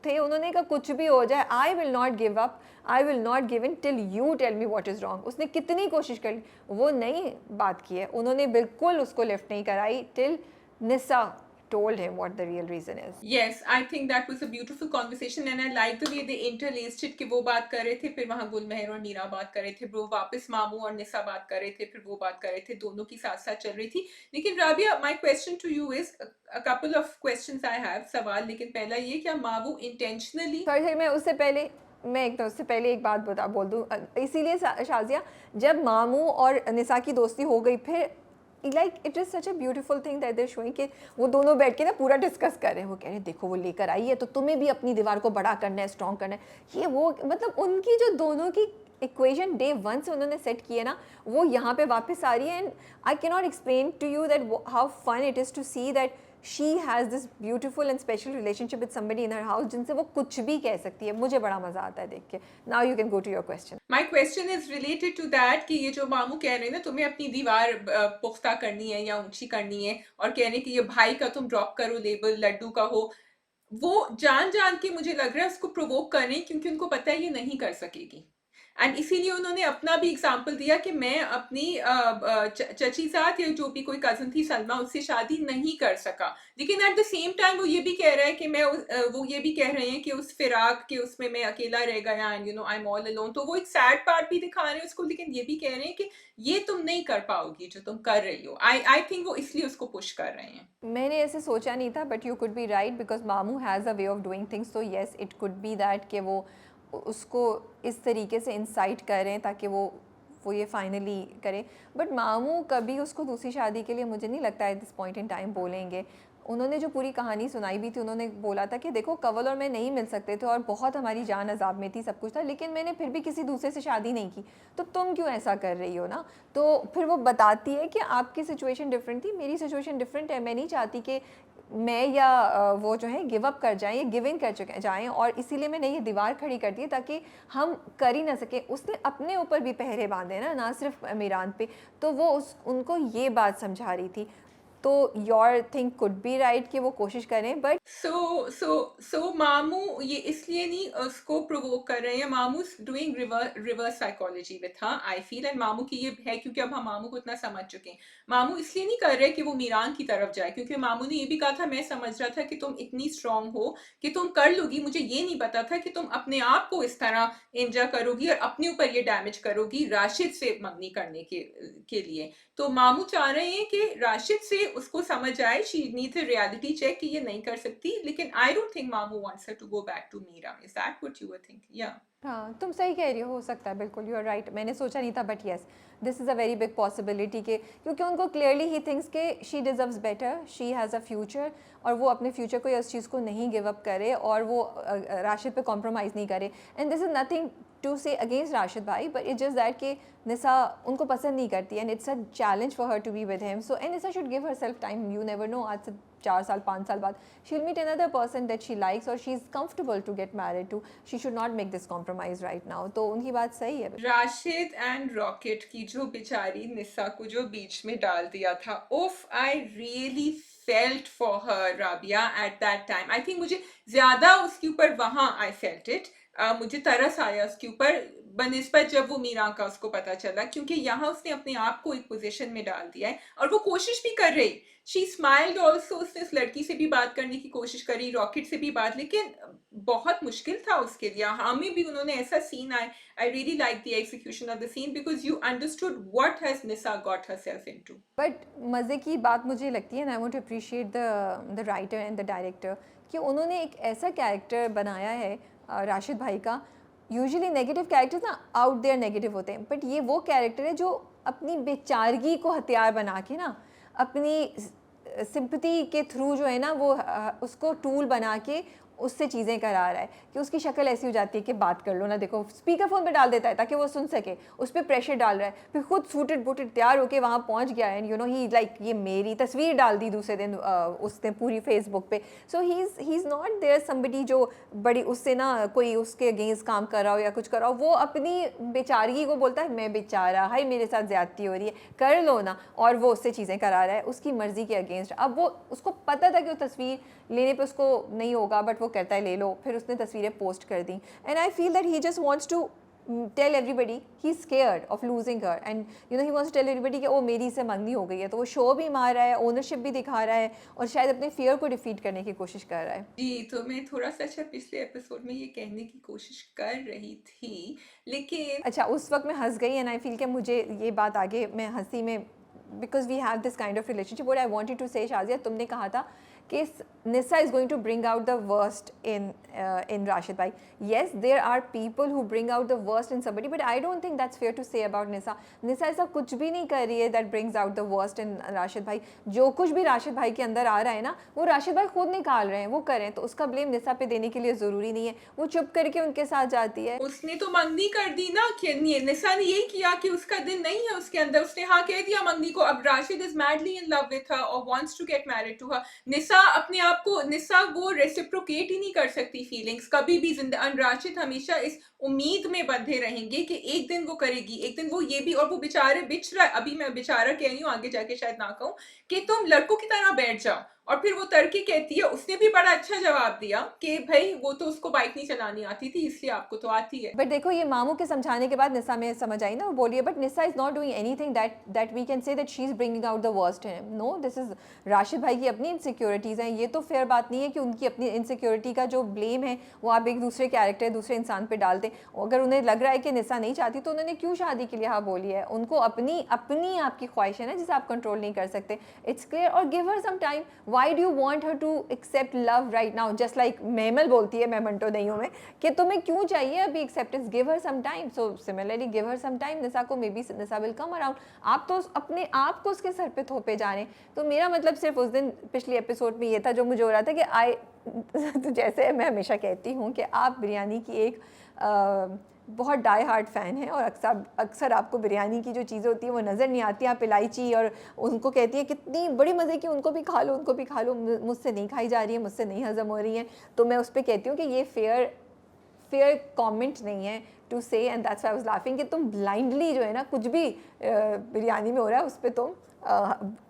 थे, उन्होंने कहा कुछ भी हो जाए I will not give up, I will not give in till you tell me what is wrong. उसने कितनी कोशिश कर ली, वो नहीं बात की है, उन्होंने बिल्कुल उसको लिफ्ट नहीं कराई till Nisa told him what the real reason is. Yes, I think that was a beautiful conversation and I like the way they interlaced it कि वो बात कर रहे थे, फिर वहाँ गुलमहर और मीरा बात कर रहे थे, वो वापस मामू और निसा बात कर रहे थे, फिर वो बात कर रहे थे, दोनों की साथ साथ चल रही थी। लेकिन Rabia, my question to you is a couple of questions I have, सवाल, लेकिन पहला ये, क्या मामू intentionally Sorry, मैं उससे पहले एक बात बोल दूँ, इसीलिए शाजिया, जब मामू और निसा की दोस्ती हो गई, फिर like it is such a beautiful thing that they're showing कि वो दोनों बैठ के ना पूरा डिस्कस कर रहे हैं। वो कह रहे हैं देखो वो लेकर आई है तो तुम्हें भी अपनी दीवार को बड़ा करना है, स्ट्रॉन्ग करना है, ये वो, मतलब उनकी जो दोनों की इक्वेशन डे वन से उन्होंने सेट की है ना, वो यहाँ पे वापस आ रही है। And I can not explain to you that how fun it is to see that she has this beautiful and special relationship with somebody in her house, जिनसे वो कुछ भी कह सकती है। मुझे बड़ा मज़ा आता है देख के। Now you can go to your question. My question is related to that कि ये जो मामू कह रहे हैं ना, तुम्हें अपनी दीवार पुख्ता करनी है या ऊंची करनी है, और कह रहे हैं कि ये भाई का तुम ड्रॉप करो लेबल, लड्डू का हो, वो जान जान के मुझे लग रहा है उसको प्रोवोक कर रहे हैं, क्योंकि उनको पता है ये नहीं कर सकेगी। एंड इसीलिए उन्होंने अपना भी एग्जाम्पल दिया कि मैं अपनी चची साथ या जो भी कोई कजन थी सलमा, उससे शादी नहीं कर सका। लेकिन एट द सेम टाइम वो ये भी कह रहा है कि वो ये भी कह रहे हैं कि उस फिराक के उसमें मैं अकेला रह गया and you know I am all alone. तो वो एक सैड पार्ट भी दिखा रहे हैं उसको, लेकिन ये भी कह रहे हैं कि ये तुम नहीं कर पाओगी जो तुम कर रही हो। आई थिंक वो इसलिए उसको पुश कर रहे हैं। मैंने ऐसे सोचा नहीं था, but you could be right because मामू has a way of doing things. तो yes, it could be that कि वो उसको इस तरीके से इंसाइट करें ताकि वो ये फाइनली करे। बट मामू कभी उसको दूसरी शादी के लिए मुझे नहीं लगता eight this point in time बोलेंगे। उन्होंने जो पूरी कहानी सुनाई भी थी, उन्होंने बोला था कि देखो कंवल और मैं नहीं मिल सकते थे और बहुत हमारी जान अजाब में थी, सब कुछ था, लेकिन मैंने फिर भी किसी दूसरे से शादी नहीं की, तो तुम क्यों ऐसा कर रही हो ना। तो फिर वो बताती है कि आपकी सिचुएशन डिफरेंट थी, मेरी सिचुएशन डिफरेंट है। मैं नहीं चाहती कि मैं या वो जो है गिव अप कर जाएं या गिव इन कर जाएं, और इसीलिए मैंने ये दीवार खड़ी कर दी है ताकि हम कर ही ना सके। उसने अपने ऊपर भी पहरे बांधे ना सिर्फ मीरान पे। तो वो उनको ये बात समझा रही थी। तो your think could be right कि वो कोशिश करें, बट सो मामू ये इसलिए नहीं उसको प्रोवोक कर रहे हैं, मामू डूइंग रिवर्स साइकोलॉजी विथ हाँ, आई फील। एंड मामू की ये है, क्योंकि अब हम मामू को इतना समझ चुके हैं, मामू इसलिए नहीं कर रहे कि वो मीरान की तरफ जाए, क्योंकि मामू ने ये भी कहा था, मैं समझ रहा था कि तुम इतनी स्ट्रांग हो कि तुम कर लोगी, मुझे ये नहीं पता था कि तुम अपने आप को इस तरह इंजर करोगी और अपने ऊपर ये डैमेज करोगी राशिद से मंगनी करने के लिए। तो मामू चाह रहे हैं कि राशिद से उसको समझ आए, she needs a reality check कि ये नहीं कर सकती। लेकिन आई डोंट थिंक मामू wants her to go back to Meera. Is that what you were thinking? या हाँ, तुम सही कह रही हो सकता है, बिल्कुल यू आर राइट। मैंने सोचा नहीं था, but yes, this is a very big possibility के, क्योंकि उनको क्लियरली ही थिंक्स के she deserves better, she has a future, और वो अपने फ्यूचर को या उस चीज़ को नहीं गिव अप करे और वो राशिद पे कॉम्प्रोमाइज़ नहीं करे। And this is nothing to say against Rashid भाई, बट इट्स जस्ट दैट कि निसा उनको पसंद नहीं करती and it's a challenge for her to be with him. So and Nisa should give herself time, you never know, आज से 4 साल 5 साल बाद she will meet another person that she likes और she is comfortable to get married to. She should not make this compromise right now. तो उनकी बात सही है। राशिद एंड रॉकेट की जो बेचारी निसा को जो बीच में डाल दिया था, उफ, I really felt for her Rabia at that time. I think मुझे ज्यादा उसके ऊपर वहां आई फेल्ट इट, मुझे तरस आया उसके ऊपर बनिस्बत जब वो मीरा का उसको पता चला, क्योंकि यहाँ उसने अपने आप को एक पोजीशन में डाल दिया है और वो कोशिश भी कर रही। शी स्माइल्ड ऑल्सो, उसने उस लड़की से भी बात करने की कोशिश करी, रॉकेट से भी बात, लेकिन बहुत मुश्किल था उसके लिए। हमें भी उन्होंने ऐसा scene I really like the execution of the scene because you understood what has Nisa got herself into. But मज़े की बात मुझे लगती है, and I want to appreciate the writer and the director, कि उन्होंने एक ऐसा कैरेक्टर बनाया है राशिद भाई का। यूजुअली नेगेटिव कैरेक्टर्स ना आउट देयर नेगेटिव होते हैं, बट ये वो कैरेक्टर है जो अपनी बेचारगी को हथियार बना के ना, अपनी सिंपैथी के थ्रू जो है ना वो उसको टूल बना के उससे चीज़ें करा रहा है कि उसकी शक्ल ऐसी हो जाती है कि बात कर लो ना, देखो स्पीकर फ़ोन पे डाल देता है ताकि वो सुन सके, उस पर प्रेशर डाल रहा है, फिर खुद सूटेड बूटेड तैयार होके वहाँ पहुँच गया and you know he like ये मेरी तस्वीर डाल दी दूसरे दिन उसने पूरी फेसबुक पे। So he is not there somebody जो बड़ी उससे ना कोई उसके अगेंस्ट काम कर रहा हो या कुछ कर रहा हो, वो अपनी बेचारगी को बोलता है मैं बेचारा, हाय मेरे साथ ज़्यादती हो रही है, कर लो ना, और वो उससे चीज़ें करा रहा है उसकी मर्ज़ी के अगेंस्ट। अब वो उसको पता था कि वो तस्वीर लेने पे उसको नहीं होगा, बट वो कहता है ले लो, फिर उसने तस्वीरें पोस्ट कर दी and I feel that he just wants to tell everybody he is scared of losing her and you know he wants to tell everybody कि ओ मेरी से मंगनी हो गई है, तो वो शो भी मार रहा है, ओनरशिप भी दिखा रहा है और शायद अपने फियर को डिफीट करने की कोशिश कर रहा है। जी, तो मैं थोड़ा सा अच्छा पिछले एपिसोड में ये कहने की कोशिश कर रही थी, लेकिन अच्छा उस वक्त मैं हंस गई एंड आई फील कि मुझे ये बात आगे मैं हंसी में because we have this kind of relationship. What I wanted to say Shazia, तुमने कहा था कि Nisa is going to bring out the worst in Rashid भाई। Yes, there are people who bring out the worst in somebody, but I don't think that's fair to say about Nisa. Nisa ऐसा कुछ भी नहीं कर रही है that brings out the worst in Rashid भाई। जो कुछ भी राशिद भाई के अंदर आ रहा है ना, वो राशिद भाई खुद निकाल रहे हैं, वो करें, तो उसका ब्लेम निसा पे देने के लिए ज़रूरी नहीं है, वो चुप करके उनके साथ जाती है। उसने तो मंगनी कर दी ना, कि निसा ने यही किया कि उसका दिन नहीं है उसके अंदर, उसने हाँ कह दिया मंगनी को। अब Rashid is madly in love with her और wants to get married to her. Nisa अपने आप को, निसा वो रेसिप्रोकेट ही नहीं कर सकती फीलिंग्स कभी भी जिंदा। राशिद हमेशा इस उम्मीद में बंधे रहेंगे कि एक दिन वो करेगी, एक दिन वो ये भी, और वो बेचारे बिच रहा है, अभी मैं बेचारा कह रही हूँ, आगे जाके शायद ना कहूँ, कि तुम लड़कों की तरह बैठ जाओ। और फिर वो तर्की कहती है, उसने भी बड़ा अच्छा जवाब दिया कि भाई वो तो उसको बाइक नहीं चलानी आती थी, इसलिए आपको तो आती है। बट देखो ये मामू के समझाने के बाद निसा में समझ आई ना, वो बोलिए but Nisa is not doing anything that we can say that she is bringing out the worst in him. No, this is Rashid भाई की अपनी इनसिक्योरिटीज़ हैं, ये तो फेयर बात नहीं है कि उनकी अपनी इनसिक्योरिटी का जो ब्लेम है वो आप एक दूसरे कैरेक्टर दूसरे इंसान पे डाल दें। अगर उन्हें लग रहा है कि निसा नहीं चाहती तो उन्होंने क्यों शादी के लिए हाँ बोली है? उनको अपनी अपनी आपकी ख्वाहिश है ना जिसे आप कंट्रोल नहीं कर सकते, इट्स क्लियर। और give her some time, why do you want her to accept love right now? Just like मेमल बोलती है, मैं मंटो नहीं हूँ मैं, कि तुम्हें क्यों चाहिए अभी acceptance? Give her some time. So similarly give her some time Nisa को, maybe Nisa will come around. आप तो अपने आप को उसके सर पे थोपे जा रहे हैं। तो मेरा मतलब सिर्फ उस दिन पिछले एपिसोड में ये था जो मुझे हो रहा था कि तो जैसे मैं हमेशा कहती हूँ कि आप बिरयानी की एक बहुत डाई हार्ट फ़ैन है और अक्सर आपको बिरयानी की जो चीज़ें होती हैं वो नज़र नहीं आती। आप इलायची और उनको कहती है कितनी बड़ी मज़े की, उनको भी खा लो, उनको भी खा लो, मुझसे नहीं खाई जा रही है, मुझसे नहीं हज़म हो रही है। तो मैं उस पर कहती हूँ कि ये फेयर कमेंट नहीं है टू से, and that's why I was laughing कि तुम ब्लाइंडली जो है ना कुछ भी बिरयानी में हो रहा है उस पर तुम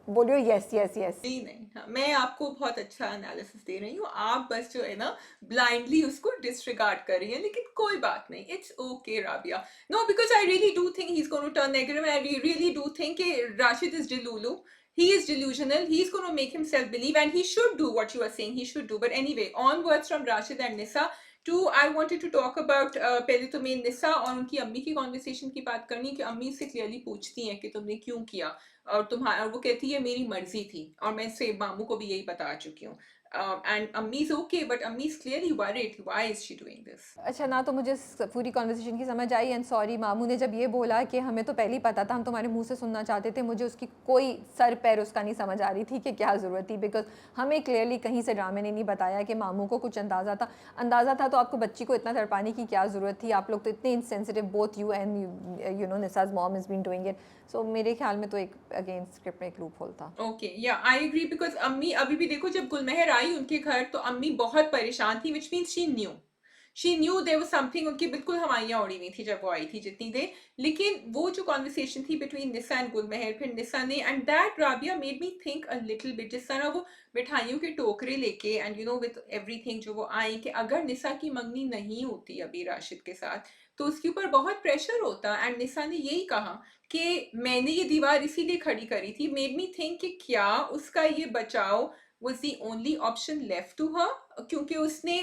बोलियो यस यस यस। जी नहीं, हाँ, मैं आपको बहुत अच्छा एनालिसिस दे रही हूँ, आप बस जो है ना ब्लाइंडली उसको डिसरिगार्ड कर रही है, लेकिन कोई बात नहीं, it's okay Rabia. No, because I really do think he is going to turn negative, and I really do think कि Rashid is delulu, he is delusional, he's going to make himself believe, and he should do what you are saying he should do. But anyway, onwards from Rashid and Nisa to, I wanted to talk about पहले तो मैं निसा और उनकी अम्मी की conversation की बात करनी, कि अम्मी से क्लियरली पूछती हैं कि तुमने क्यों किया, और तुम्हारा, वो कहती है मेरी मर्जी थी, और मैं से मामू को भी यही बता चुकी हूँ। एंड अम्मी इज ओके, बट अम्मी is clearly worried, why is she doing this. अच्छा ना, तो मुझे पूरी कॉन्वर्सेशन की समझ आई एंड सॉरी मामू ने जब ये बोला कि हमें तो पहले ही पता था, हम तुम्हारे मुंह से सुनना चाहते थे, मुझे उसकी कोई सर पैर उसका नहीं समझ आ रही थी कि क्या ज़रूरत थी, बिकॉज हमें क्लियरली कहीं से ड्रामे ने नहीं बताया कि मामू को कुछ अंदाज़ा था तो आपको बच्ची को इतना तड़पाने की क्या ज़रूरत थी? आप लोग तो इतने insensitive, both you and you know Nisa's mom is been doing it. So मेरे ख्याल में तो एक अगेन स्क्रिप्ट में एक लूप होल था। ओके, या आई एग्री, बिकॉज अम्मी अभी भी देखो, जब गुलमेहर आई उनके घर तो अम्मी बहुत परेशान थी, which means she knew there was something, उनकी बिल्कुल हवाइयाँ उड़ी हुई थी जब वो आई थी जितनी देर। लेकिन वो जो कॉन्वर्सेशन थी बिटवीन निसा एंड गुलमेहर, फिर निसा ने, and that Rabia made me think a little bit, जिस तरह वो मिठाइयों के टोकरे लेके and you know with everything जो वो आई, कि अगर निसा की मंगनी नहीं होती अभी राशिद के साथ तो उसके ऊपर बहुत प्रेशर होता। एंड निसा ने यही कहा कि मैंने ये दीवार इसीलिए खड़ी करी थी, मेड मी थिंक कि क्या उसका ये बचाव was the only option left to her, क्योंकि उसने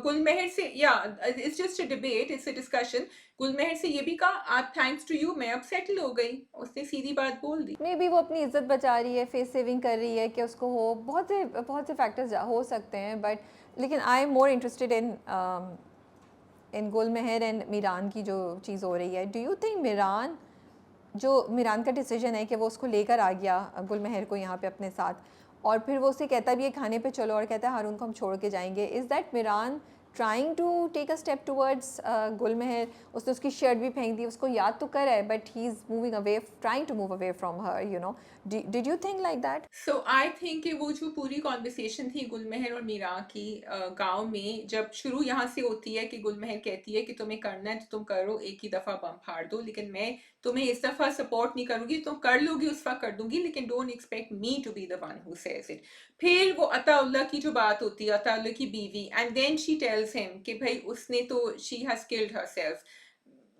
गुलमेहर से, या it's just a debate, it's a discussion, Gulmeher से ये भी कहा आप थैंक्स टू यू मैं अब सेटल हो गई, उसने सीधी बात बोल दी। मे बी वो अपनी इज्जत बचा रही है, फेस सेविंग कर रही है कि उसको हो, बहुत से फैक्टर्स हो सकते हैं, बट लेकिन I am more interested in Gulmeher and Miran की जो चीज़ हो रही है। डू यू थिंक मीरान का डिसीजन है कि वो उसको लेकर आ गया गुलमेहर को यहाँ पे अपने साथ, और फिर वो उससे कहता भी है खाने पे चलो, और कहता है हारून को हम छोड़ के जाएंगे. Is that Miran trying to take a step towards Gulmeher? उसने उसकी शर्ट भी फेंक दी, उसको याद तो कर है, but he is moving away, trying to move away from her, you know. Did you think like that? So I think कि वो जो पूरी कॉन्वर्सेशन थी गुलमहर और मीरा की गांव में, जब शुरू यहाँ से होती है कि गुलमहर कहती है कि तुम्हें करना है तो तुम करो, एक ही दफ़ा बम फाड़ दो, लेकिन मैं तुम्हें इस दफ़ा सपोर्ट नहीं करूंगी, तुम कर लोगी उस वक्त कर दूंगी, लेकिन don't expect me to be the one who says it. फिर वो अताउल्ला की जो बात होती है, अताउल्ला की बीवी, and then she tells him कि भाई उसने तो she has killed herself.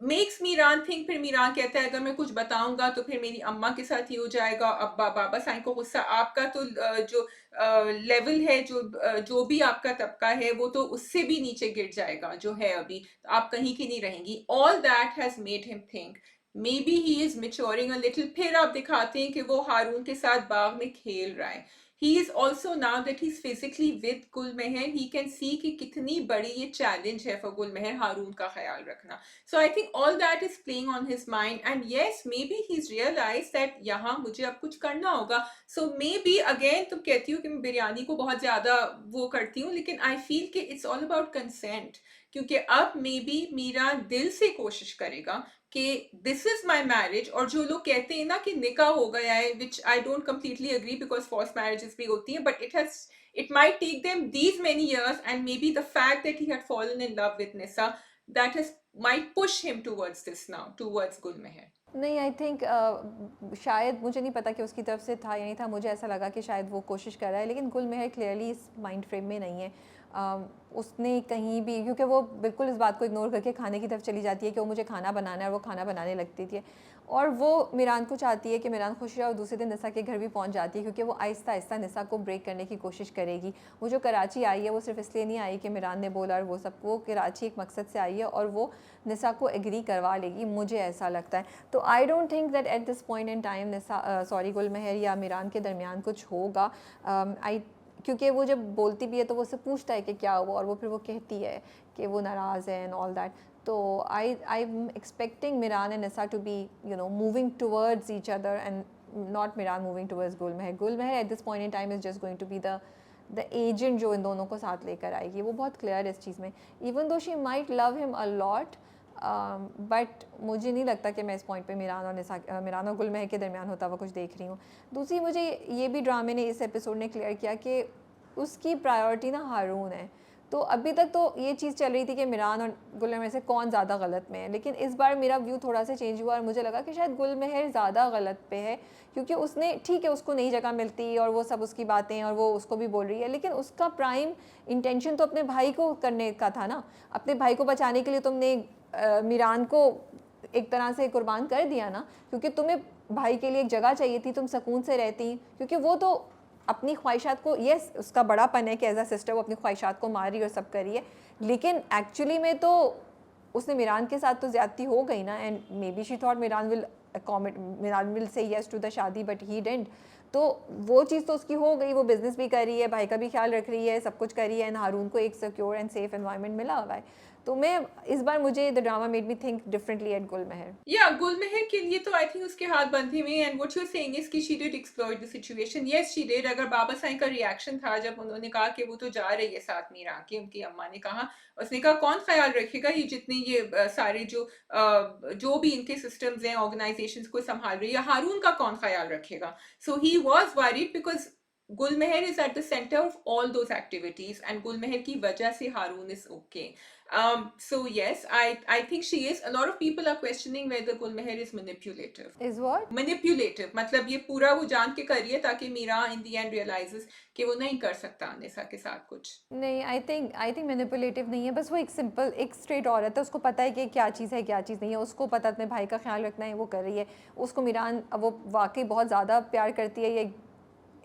Makes Meeran think, फिर मीरान कहता है अगर मैं कुछ बताऊंगा तो फिर मेरी अम्मा के साथ ही हो जाएगा, अब्बा बाबा साईं को गुस्सा, आपका तो जो लेवल है, जो भी आपका तबका है वो तो उससे भी नीचे गिर जाएगा जो है अभी, तो आप कहीं की नहीं रहेंगी. All that has made him think may be he is maturing a little. फिर आप दिखाते हैं कि वो हारून के साथ बाग में खेल रहा है. He is also, now that he's physically with Gulmeher, he can see कि कितनी बड़ी ये challenge है for Gulmeher हारून का ख्याल रखना. So I think all that is playing on his mind, and yes, maybe he's realized that यहाँ मुझे अब कुछ करना होगा. So maybe again तुम कहती हो कि मैं बिरयानी को बहुत ज़्यादा वो करती हूँ, लेकिन I feel कि it's all about consent, क्योंकि अब maybe मीरा दिल से कोशिश करेगा कि दिस इज माई मैरिज. और जो लोग कहते हैं ना कि निकाह हो गया है, which I don't completely agree, because forced marriages भी होती हैं, but it might take them these many years, and maybe the fact that he had fallen in love with Nissa, that has might push him towards this now, towards Gulmeher. नहीं, I think शायद, मुझे नहीं पता कि उसकी तरफ से था या नहीं था, मुझे ऐसा लगा कि शायद वो कोशिश कर रहा है, लेकिन गुलमहर क्लियरली इस माइंड फ्रेम में नहीं है. उसने कहीं भी, क्योंकि वो बिल्कुल इस बात को इग्नोर करके खाने की तरफ चली जाती है कि वो मुझे खाना बनाना है, और वो खाना बनाने लगती थी. और वो मिरान को चाहती है कि मिरान खुश रहे, और दूसरे दिन निसा के घर भी पहुंच जाती है, क्योंकि वो आहिस्ता आहिस्ता निसा को ब्रेक करने की कोशिश करेगी. वो जो कराची आई है वो सिर्फ इसलिए नहीं आई कि मिरान ने बोला और वो सब, वो कराची एक मकसद से आई है, और वो निसा को एग्री करवा लेगी, मुझे ऐसा लगता है. तो I don't think that at this point in time Nisa, sorry, Gulmeher या मिरान के दरमियान कुछ होगा. आई क्योंकि वो जब बोलती भी है तो वो उससे पूछता है कि क्या हुआ, और वो फिर वो कहती है कि वो नाराज़ है एंड ऑल दैट. तो I am expecting Miran and Nisa to be, you know, moving towards each other, and not Miran moving towards Gulmeher. Gulmeher at this point in time is just going to be the agent जो इन दोनों को साथ लेकर आएगी. वो बहुत क्लियर है इस चीज़ में, even though she might love him a lot, but मुझे नहीं लगता कि मैं इस पॉइंट पे मिरान और गुलमहर के दरमियान होता हुआ कुछ देख रही हूँ. दूसरी, मुझे ये भी ड्रामे ने, इस एपिसोड ने क्लियर किया कि उसकी प्रायोरिटी ना हारून है. तो अभी तक तो ये चीज़ चल रही थी कि मिरान और गुलमहर से कौन ज़्यादा गलत में है, लेकिन इस बार मेरा व्यू थोड़ा सा चेंज हुआ और मुझे लगा कि शायद गुलमहर ज़्यादा गलत पे है, क्योंकि उसने, ठीक है, उसको नई जगह मिलती और वो सब उसकी बातें, और वो उसको भी बोल रही है, लेकिन उसका प्राइम इंटेंशन तो अपने भाई को करने का था ना. अपने भाई को बचाने के लिए तुमने मिरान को एक तरह से कुर्बान कर दिया ना, क्योंकि तुम्हें भाई के लिए एक जगह चाहिए थी, तुम सुकून से रहती, क्योंकि वो तो अपनी ख्वाहिशात को, यस उसका बड़ापन है कि एज अ सिस्टर वो अपनी ख्वाहिशात को मार रही और सब कर रही है, लेकिन एक्चुअली में तो उसने मिरान के साथ तो ज़्यादती हो गई ना. And maybe she thought Meeran will say yes to the shaadi, but he didn't. तो वो चीज़ तो उसकी हो गई, वो बिज़नेस भी कर रही है, भाई का भी ख्याल रख रही है, सब कुछ कर रही है, एंड हारून को एक सिक्योर एंड सेफ एनवायरनमेंट मिला हुआ है. तो मैं इस बार, मुझे the drama made me think differently at Gulmeher. या गुलमहर के लिए तो आई थिंक उसके हाथ बंधे हुए हैं, and what you are saying is कि she did exploit the situation. Yes she did. अगर बाबा साईं का रिएक्शन था जब उन्होंने कहा कि वो तो जा रही है साथ मीरा के, उनकी अम्मा ने कहा, उसने कहा कौन ख्याल रखेगा ये जितने ये सारे जो भी इनके सिस्टम्स हैं, ऑर्गेनाइजेशंस को संभाल रही है, हारून का कौन ख्याल रखेगा. So he was worried because Gulmeher is at the center of all those activities, and Gulmeher की वजह से Haroon is okay. So yes, I think she is. A lot of people are questioning whether Gulmeher is manipulative. Is what? Manipulative मतलब ये पूरा वो जान के करी है ताकि Meera in the end realizes कि वो नहीं कर सकता निसा के साथ कुछ. नहीं, आई थिंक मैनिपुलेटिव नहीं है, बस वो एक सिंपल, एक स्ट्रेट औरत है, उसको पता है कि क्या चीज़ है क्या चीज़ नहीं है, उसको पता अपने भाई का ख्याल रखना है, वो कर रही है. उसको मिरान, वो वाकई बहुत ज़्यादा प्यार करती है, ये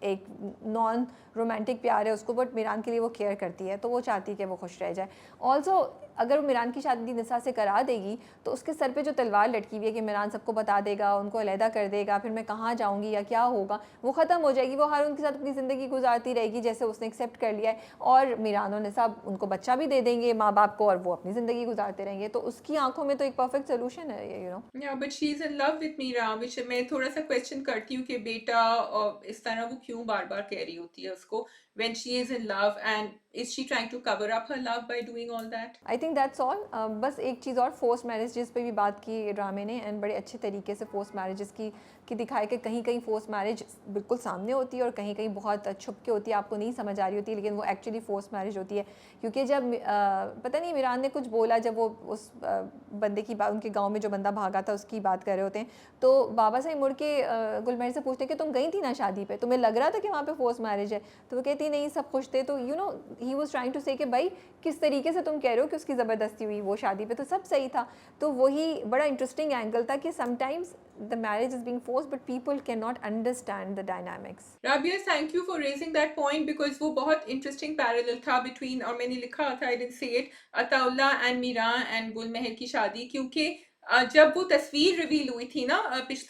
एक नॉन रोमांटिक प्यार है उसको, बट मिरान के लिए वो केयर करती है, तो वो चाहती है कि वो खुश रह जाए. ऑल्सो अगर वो मिरान की शादी निसा से करा देगी तो उसके सर पे जो तलवार लटकी हुई है कि मिरान सबको बता देगा, उनको अलहदा कर देगा, फिर मैं कहाँ जाऊँगी या क्या होगा, वो ख़त्म हो जाएगी. वो हारून के साथ अपनी ज़िंदगी गुजारती रहेगी जैसे उसने एक्सेप्ट कर लिया है, और मिरान और निसा उनको बच्चा भी दे देंगे माँ बाप को, और वो अपनी ज़िंदगी गुजारते रहेंगे. तो उसकी आंखों में तो एक परफेक्ट सोल्यूशन है ये, you know. Yeah, but she is in love with Meera, which मैं थोड़ा सा क्वेश्चन करती हूँ कि बेटा इस तरह वो क्यों बार बार कह रही होती है उसको when she is in love, and is she trying to cover up her love by doing all that? I think that's all. बस एक चीज़ और, फोर्स मैरिजेस पे भी बात की ड्रामे ने, एंड बड़े अच्छे तरीके से फोर्स मैरिजेस की दिखाए कि कहीं कहीं फोर्स मैरिज बिल्कुल सामने होती है और कहीं कहीं बहुत छुप के होती है, आपको नहीं समझ आ रही होती है, लेकिन वो एक्चुअली फोर्स मैरिज होती है। क्योंकि जब पता नहीं मिरान ने कुछ बोला, जब वो उस बंदे की बात, उनके गाँव में जो बंदा भागा था उसकी बात कर रहे होते हैं, तो बाबा साहब मुड़ के गुलमहर से पूछते हैं कि तुम गई थी ना शादी पे, तुम्हें लग रहा था कि वहाँ पे फोर्स मैरिज है? तो वो कहती नहीं, सब खुश थे। तो you know he was trying to say कि भाई किस तरीके से तुम कह रहे हो कि उसकी ज़बरदस्ती हुई वो शादी पे, तो सब सही था। तो वही बड़ा इंटरेस्टिंग एंगल था कि sometimes the marriage is being force but people can not understand the dynamics. Rabia, thank you for raising that point because वो बहुत interesting parallel था between, और मैंने लिखा था, I didn't say it, Ataullah and Meera and गुलमहर की शादी। क्योंकि जब वो तस्वीर रिवील हुई थी ना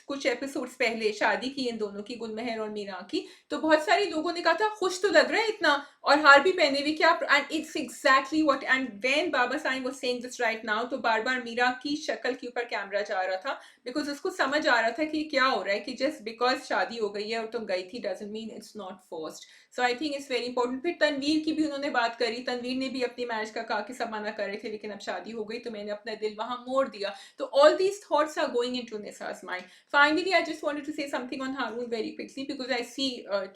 कुछ एपिसोड्स पहले, शादी की इन दोनों की, गुलमहर और मीरा की, तो बहुत सारे लोगों ने कहा था खुश तो लग रहा है इतना, और हार भी पहने हुए क्या, and it's exactly what, and when Baba Sai was saying this right now, तो बार बार मीरा की शक्ल के ऊपर कैमरा जा रहा था, बिकॉज उसको समझ आ रहा था कि क्या हो रहा है, कि जस्ट बिकॉज शादी हो गई है और तुम गई थी doesn't mean it's not forced. So I think it's very important. फिर तनवीर की भी उन्होंने बात करी, तनवीर ने भी अपनी मैरिज का कहा कि सब मना कर रहे थे लेकिन अब शादी हो गई तो मैंने अपना दिल वहां मोड़ दिया। तो all these thoughts are going into Nisa's mind. Finally, I just wanted to say something on Haroon very quickly because I see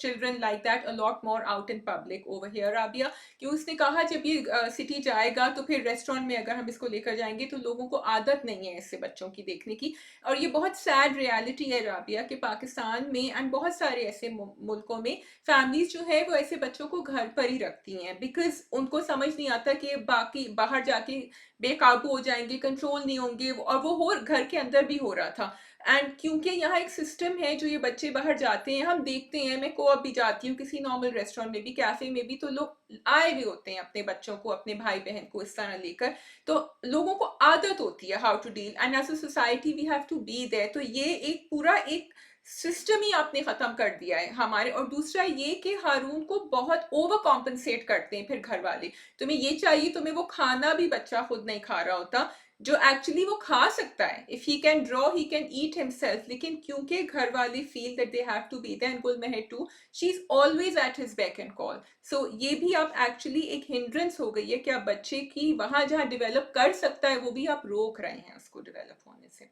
children like that a lot more out in public over here, Rabia. कि उसने कहा जब ये city जाएगा तो फिर restaurant में अगर हम इसको लेकर जाएंगे तो लोगों को आदत नहीं है ऐसे बच्चों की देखने की, और ये बहुत सैड रियलिटी है राबिया कि पाकिस्तान में एंड बहुत सारे ऐसे मुल्कों में फैमिलीज जो है वो ऐसे बच्चों को घर पर ही रखती हैं, बिकॉज उनको समझ नहीं आता कि बाकी बाहर जाके बेकाबू हो जाएंगे, कंट्रोल नहीं होंगे, और वो हो घर के अंदर भी हो रहा था। एंड क्योंकि यहाँ एक सिस्टम है जो ये बच्चे बाहर जाते हैं, हम देखते हैं, मैं को भी जाती हूँ किसी नॉर्मल रेस्टोरेंट में भी, कैफे में भी, तो लोग आए हुए होते हैं अपने बच्चों को, अपने भाई बहन को इस तरह लेकर, तो लोगों को आदत होती है how to deal, and as a society we have to be there. तो ये एक पूरा एक सिस्टम ही आपने खत्म कर दिया है हमारे। और दूसरा ये कि हारून को बहुत ओवर कॉम्पनसेट करते हैं फिर घर वाले, तुम्हें ये चाहिए, तुम्हें वो खाना भी बच्चा खुद नहीं खा रहा होता, जो एक्चुअली वो खा सकता है, if he can draw he can eat himself, लेकिन क्योंकि घर वाले feel that they have to be there, and Gulmeher too, she is always at his back and call. So ये भी आप एक्चुअली एक हिंड्रेंस हो गई है कि आप बच्चे की वहां जहां डेवलप कर सकता है वो भी आप रोक रहे हैं उसको डेवलप होने से,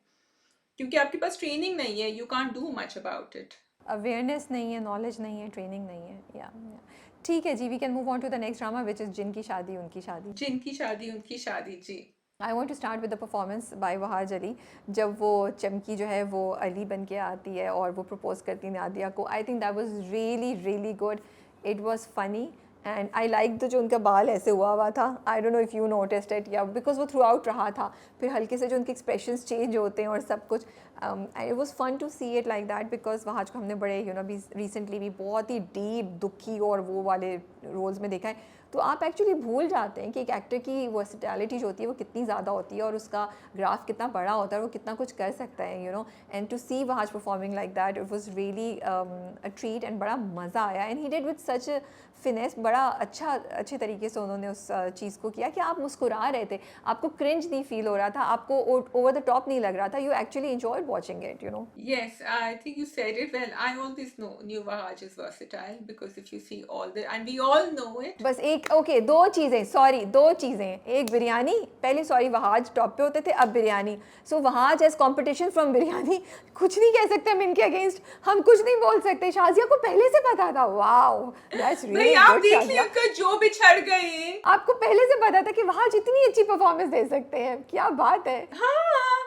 क्योंकि आपके पास ट्रेनिंग नहीं है, you can't do much about it. Awareness नहीं है, नॉलेज नहीं है, ट्रेनिंग नहीं है। या ठीक है जी, we can move on to the next drama which is जिनकी शादी उनकी शादी। जिनकी शादी उनकी शादी, जी। I want to start with the performance by Wahaj Ali. जब वो चमकी जो है वो अली बन के आती है और वो प्रपोज करती है नादिया को, आई think that was really really good, it was funny and I like the जो उनका बाल ऐसे हुआ था, आई don't know if you noticed it, या बिकॉज वो थ्रू आउट रहा था, फिर हल्के से जो उनके एक्सप्रेशंस चेंज होते हैं और सब कुछ, it was fun to see it like that, because Wahaj को हमने बड़े यू नो अभी रिसेंटली भी बहुत ही डीप दुखी और वो वाले रोल्स में देखा है, तो आप एक्चुअली भूल जाते हैं कि एक एक्टर की वर्सेटैलिटी जो होती है वो कितनी ज़्यादा होती है और उसका ग्राफ कितना बड़ा होता है, वो कितना कुछ कर सकता है, you know. And to see Wahaj performing like that, it was really a treat and बड़ा मज़ा आया, and he did with such finesse, बड़ा अच्छे तरीके से उन्होंने उस चीज़ को किया कि आप मुस्कुरा रहे थे, आपको क्रिंज नहीं फील हो रहा था, आपको ओवर द टॉप नहीं लग रहा था, you actually enjoyed watching it, you no. Yes, I think you said it well. I always knew Wahaj is versatile because if you see all the, and we all know it. बस एक okay दो चीज़ें, sorry दो चीज़ें, एक बिरयानी, पहले sorry Wahaj top पे होते थे, अब biryani, so Wahaj has competition from biryani, कुछ नहीं कह सकते हम इनके अगेंस्ट, हम कुछ नहीं बोल सकते, शाजिया को पहले से पता था, वाओ दैट्स रियली नहीं, आप गुड देख शाजिया, लिया जो बिछड़ गए। आपको पहले से पता था कि वहाज इतनी अच्छी परफॉर्मेंस दे सकते हैं, क्या बात है। हाँ,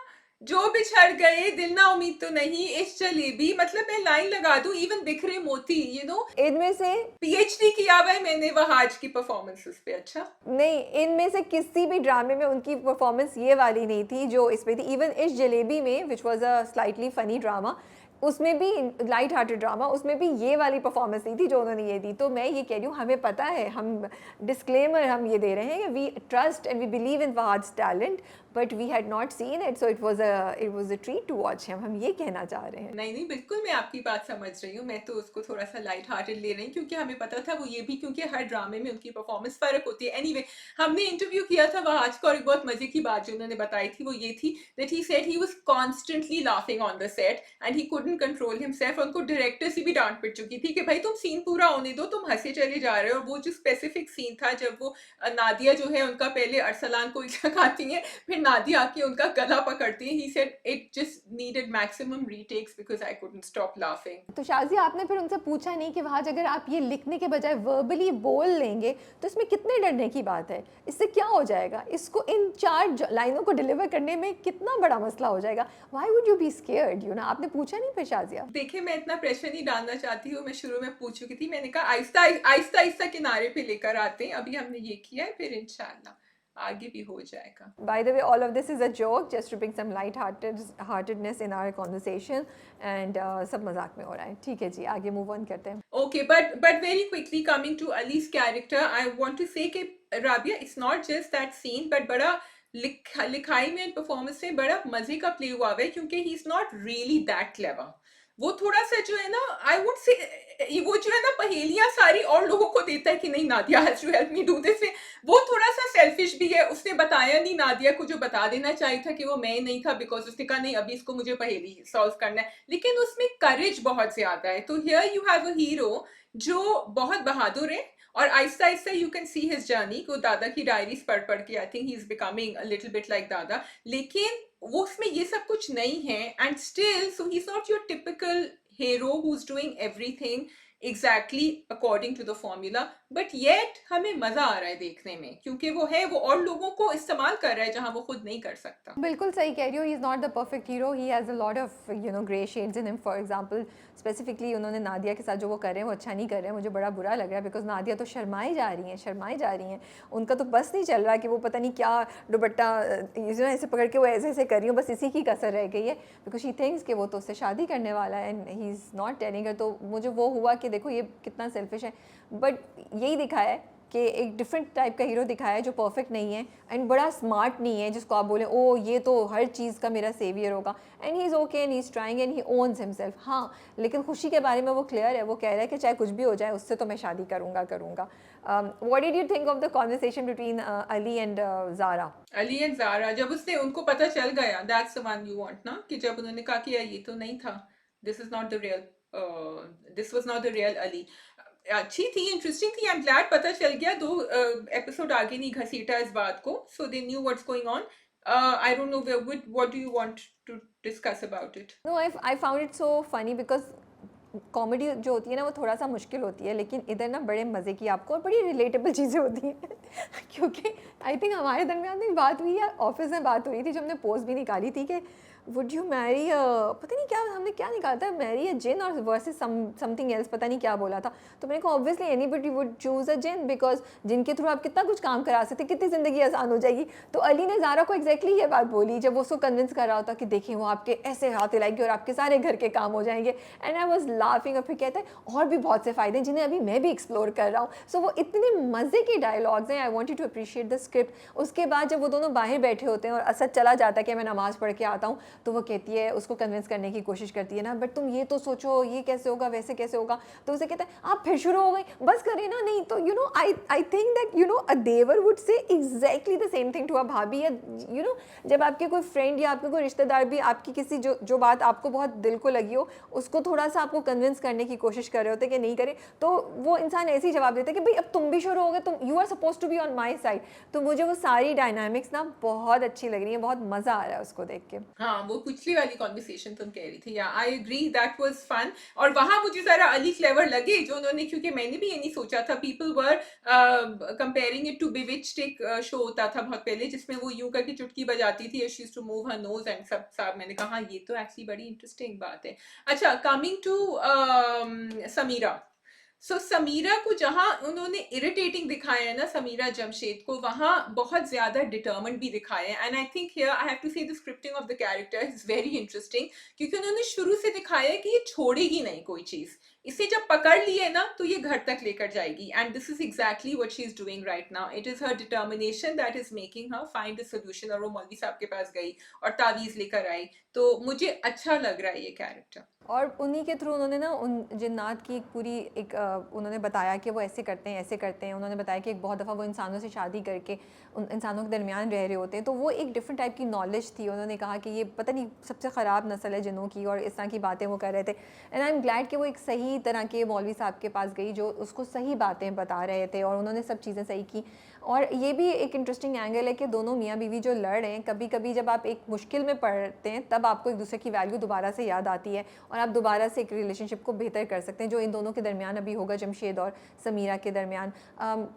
जो बिछड़ गए दिल ना उम्मीद तो नहीं, इस जलेबी, मतलब मैं लाइन लगा दूं, इवन बिखरे मोती, यू नो, इनमें से पीएचडी किया हुआ है मैंने वहाज की परफॉर्मेंसेस पे। अच्छा नहीं, इनमें से किसी भी ड्रामे में उनकी परफॉर्मेंस ये वाली नहीं थी जो इसमें थी, इवन इस जलेबी में which was a slightly funny drama, उसमें भी लाइट हार्टेड ड्रामा, उसमें भी ये वाली परफॉर्मेंस नहीं थी जो उन्होंने ये दी। तो मैं ये कह रही हूँ, हमें पता है, हम डिस्क्लेमर हम ये दे रहे हैं कि we trust and we believe in Wahaj talent, but we had not seen it, so it was a treat to watch him. हम ये कहना चाह रहे हैं. नहीं नहीं बिल्कुल मैं आपकी बात समझ रही हूँ, मैं तो उसको थोड़ा सा लाइट हार्टेड ले रही हूँ क्योंकि हमें पता था वो ये भी, क्योंकि हर ड्रामे में उनकी परफॉर्मेंस फर्क होती है. एनीवे हमने इंटरव्यू किया था वहाँ आज का, और एक बहुत मजे की बात जो उन्होंने बताई थी वो ये थी that he said he was constantly laughing on the set and he couldn't control himself. उनको डायरेक्टर से भी डांट पिट चुकी थी कि भाई तुम सीन पूरा होने दो, तुम हंसे चले जा रहे हो. और वो जो स्पेसिफिक सीन था जब वो नादिया जो है उनका पहले अरसलान को लगाती है, फिर नादिया आके उनका गला पकड़ती है, he said it just needed maximum retakes because I couldn't stop laughing. तो शाज़िया आपने फिर उनसे पूछा नहीं कि वहाँ अगर आप ये लिखने के बजाय वर्बली बोल लेंगे तो इसमें कितने डरने की बात है, इससे क्या हो जाएगा, इसको इन 4 लाइनों को डिलीवर करने में कितना बड़ा मसला हो जाएगा, why would you be scared, you know. आपने पूछा नहीं फिर शाज़िया? देखिए मैं इतना प्रेशर नहीं डालना चाहती हूँ, मैं शुरू में पूछ चुकी थी, मैंने कहा आहिस्ता आहिस्ता आहिस्ता किनारे पे लेकर आते हैं. अभी हमने ये किया है, फिर इंशाल्लाह आगे भी हो जाएगा. By the way, all of this is a joke, just to bring some light-heartedness in our conversation, and सब मजाक में हो रहा है. ठीक है जी, आगे move on करते हैं. Okay, but very quickly coming to Ali's character, I want to say कि Rabia it's not just that scene, but बड़ा लिखाई में परफॉर्मेंस में बड़ा मजे का प्ले हुआ है क्योंकि he is not really that clever. वो थोड़ा सा जो है ना, आई वुड से वो जो है ना पहेलियां सारी और लोगों को देता है कि नहीं Nadia has to help me do this, वो थोड़ा सा सेल्फिश भी है. उसने बताया नहीं नादिया को जो बता देना चाहिए था कि वो मैं नहीं था, बिकॉज उसने कहा नहीं अभी इसको मुझे पहेली सॉल्व करना है, लेकिन उसमें करेज बहुत ज्यादा है. तो here you have a hero जो बहुत बहादुर है और आहिस्ता आहिस्ता you can see his journey को दादा की डायरीज पढ़ के I think he is becoming a little bit like dada, लेकिन वो उसमें ये सब कुछ नहीं है. And still so he is not your typical hero who is doing everything exactly according to the formula, but yet हमें मजा आ रहा है देखने में क्योंकि वो है वो और लोगों को इस्तेमाल कर रहा है जहां वो खुद नहीं कर सकता. बिल्कुल सही कह रही हो. ही is not the perfect hero, he has a lot of grey shades in him. For example specifically उन्होंने नादिया के साथ जो वो कर रहे हैं वो अच्छा नहीं कर रहे हैं. मुझे बड़ा बुरा लग रहा है बिकॉज नादिया तो शर्माई जा रही हैं. उनका तो बस नहीं चल रहा कि वो पता नहीं क्या दुपट्टा ऐसे पकड़ के वो ऐसे ऐसे कर रही हूँ, बस इसी की कसर रह गई है बिकॉज शी थिंक्स कि वो तो उससे शादी करने वाला है and he is not telling her. तो मुझे वो हुआ कि देखो ये कितना सेल्फिश है, बट यही दिखाया है कि एक डिफरेंट टाइप का हीरो दिखाया है जो परफेक्ट नहीं है एंड बड़ा स्मार्ट नहीं है जिसको आप बोलें ओ ये तो हर चीज़ का मेरा सेवियर होगा. And he is okay and he is trying and he owns himself. हाँ, लेकिन खुशी के बारे में वो क्लियर है, वो कह रहा है कि चाहे कुछ भी हो जाए उससे तो मैं शादी करूँगा. What did you think of the conversation between Ali and Zara? Ali and Zara जब उसने उनको पता चल गया that's the one you want ना, कि जब उन्होंने कहा कि यार ये तो नहीं था, this is not the real, this was not the real Ali. अच्छी थी, इंटरेस्टिंग थी. आई एम ग्लैड पता चल गया, 2 एपिसोड आगे नहीं घसीटा इस बात को, so they knew what's going on. I don't know what do you want to discuss about it. No, I found it so funny because comedy जो होती है ना वो थोड़ा सा मुश्किल होती है, लेकिन इधर ना बड़े मज़े की आपको और बड़ी रिलेटेबल चीज़ें होती हैं क्योंकि आई थिंक हमारे दरमियान में बात हुई या ऑफिस में बात हो रही थी जो हमने पोस्ट भी निकाली थी कि वुड यू मैरी, पता नहीं क्या हमने क्या निकाला था, मैरी अ जिन और वर्सेस समथिंग एल्स, पता नहीं क्या बोला था. तो मैंने कहा obviously anybody would choose a jinn because जिनके थ्रू आप कितना कुछ काम करा सकते, कितनी ज़िंदगी आसान हो जाएगी. तो अली ने ज़ारा को एग्जैक्टली ये बात बोली जब वो उसको कन्विंस कर रहा होता कि देखिए वो आपके ऐसे हाथ हिलाएगी और आपके सारे घर के काम हो जाएंगे. And I was laughing. और फिर कहता है और भी बहुत से फ़ायदे हैं जिन्हें अभी मैं भी एक्सप्लोर कर रहा हूँ. सो वो इतने मज़े के डायलॉग्स हैं. I want you to appreciate the script. उसके बाद जब वो दोनों बाहर बैठे होते हैं और असद चला जाता है कि मैं नमाज़ पढ़ के आता हूँ, तो वो कहती है उसको कन्विंस करने की कोशिश करती है ना, बट तुम ये तो सोचो ये कैसे होगा वैसे कैसे होगा. तो उसे कहता है आप फिर शुरू हो गई, बस करें ना. नहीं तो you know I think that you know a devar would say exactly the same thing to a bhabhi. या यू नो जब आपके कोई फ्रेंड या आपके कोई रिश्तेदार भी आपकी किसी जो बात आपको बहुत दिल को लगी हो उसको थोड़ा सा आपको कन्विंस करने की कोशिश कर रहे होते कि नहीं करें, तो वो इंसान ऐसे ही जवाब देता है कि भाई अब तुम भी शुरू हो गए, तुम you are suppose to be on my side. तो मुझे वो सारी डायनामिक्स ना बहुत अच्छी लग रही है, बहुत मज़ा आ रहा है उसको देख के. हाँ वो पिछली वाली कॉन्वर्सेशन तुम कह रही थी, yeah I agree that was fun. और वहां मुझे जरा अली क्लेवर लगे जो उन्होंने, क्योंकि मैंने भी ये नहीं सोचा था, people were comparing it to Bewitched. एक शो होता था बहुत पहले जिसमें वो यूं करके चुटकी बजाती थी, she used to move her nose and सब. मैंने कहा ये तो एक्चुअली बड़ी इंटरेस्टिंग बात है. अच्छा, कमिंग टू समीरा. सो समीरा को जहां उन्होंने इरिटेटिंग दिखाया है ना समीरा जमशेद को, वहां बहुत ज्यादा डिटर्मिन्ड भी दिखाया है. And I think here I have to say the scripting of the character is very interesting, क्योंकि उन्होंने शुरू से दिखाया है कि ये छोड़ेगी नहीं कोई चीज. इसे जब पकड़ लिए ना तो ये घर तक लेकर जाएगी, and this is exactly what she is doing right now. It is her determination that is making her find a solution. और वो मौलवी साहब के पास गई और तावीज लेकर आई. तो मुझे अच्छा लग रहा है ये कैरेक्टर. और उन्हीं के थ्रू उन्होंने ना उन जिन्नात की एक पूरी एक उन्होंने बताया कि वो ऐसे करते हैं ऐसे करते हैं. उन्होंने बताया कि एक बहुत दफ़ा वो इंसानों से शादी करके उन इंसानों के दरमियान रह रहे होते हैं. तो वो एक डिफरेंट टाइप की नॉलेज थी. उन्होंने कहा कि ये पता नहीं सबसे ख़राब नस्ल है जिनों की, और इस तरह की बातें वो कर रहे थे. एंड आई एम ग्लैड कि वो एक सही तरह के मौलवी साहब के पास गई जो उसको सही बातें बता रहे थे, और उन्होंने सब चीज़ें सही की. और ये भी एक इंटरेस्टिंग एंगल है कि दोनों मियाँ बीवी जो लड़ रहे हैं, कभी कभी जब आप एक मुश्किल में पड़ते हैं तब आपको एक दूसरे की वैल्यू दोबारा से याद आती है, और आप दोबारा से एक रिलेशनशिप को बेहतर कर सकते हैं, जो इन दोनों के दरमियान अभी होगा, जमशेद और समीरा के दरमियान.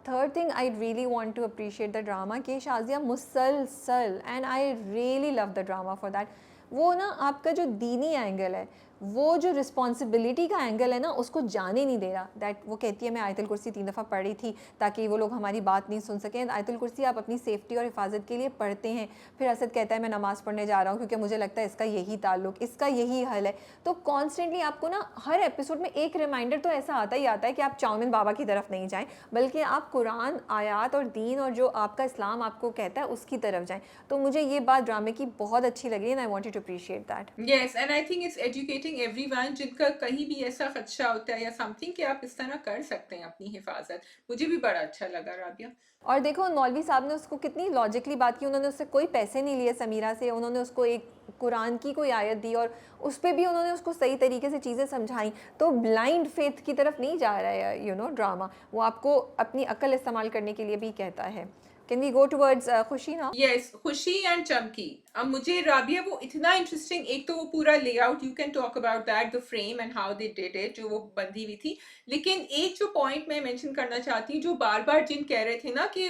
Third thing I really want to appreciate the drama कि शाज़िया मुसलसल, and I really love the drama for that. वो ना आपका जो दीनी एंगल है, वो जो रिस्पॉन्सिबिलिटी का एंगल है ना, उसको जाने नहीं दे रहा. दैट वो कहती है मैं आयतुल कुर्सी 3 दफ़ा पढ़ी थी ताकि वो लोग हमारी बात नहीं सुन सकें. आयतुल कुर्सी आप अपनी सेफ्टी और हिफाजत के लिए पढ़ते हैं. फिर असद कहता है मैं नमाज़ पढ़ने जा रहा हूँ क्योंकि मुझे लगता है इसका यही ताल्लुक, इसका यही हल है. तो कॉन्स्टेंटली आपको ना हर एपिसोड में एक रिमाइंडर तो ऐसा आता ही आता है कि आप चाउमिन बाबा की तरफ नहीं जाएँ, बल्कि आप कुरान, आयात और दीन और जो आपका इस्लाम आपको कहता है उसकी तरफ जाएँ. तो मुझे ये बात ड्रामे की बहुत अच्छी लगी, and I wanted to appreciate that. Yes, and I think it's educating everyone जिनका कहीं भी ऐसा खदशा होता है या समथिंग कि आप इस तरह कर सकते हैं अपनी हिफाजत. मुझे भी बड़ा अच्छा लगा राबिया. और देखो मौलवी साहब ने उसको कितनी लॉजिकली बात की. उन्होंने उससे कोई पैसे नहीं लिए समीरा से, उन्होंने उसको एक कुरान की कोई आयत दी और उस पर भी उन्होंने उसको सही तरीके से चीज़ें समझाई. तो ब्लाइंड फेथ की तरफ नहीं जा रहा है यू नो ड्रामा, वो आपको अपनी अक्ल इस्तेमाल करने के लिए भी कहता है. कैन वी गो टुवर्ड्स खुशी ना? यस, खुशी एंड चमकी. अब मुझे राबिया वो इतना इंटरेस्टिंग, एक तो वो पूरा layout, you can talk about that, the frame and how they did it, जो वो बंधी हुई थी. लेकिन एक जो पॉइंट मैं मेंशन करना चाहती हूँ, जो बार बार जिन कह रहे थे ना कि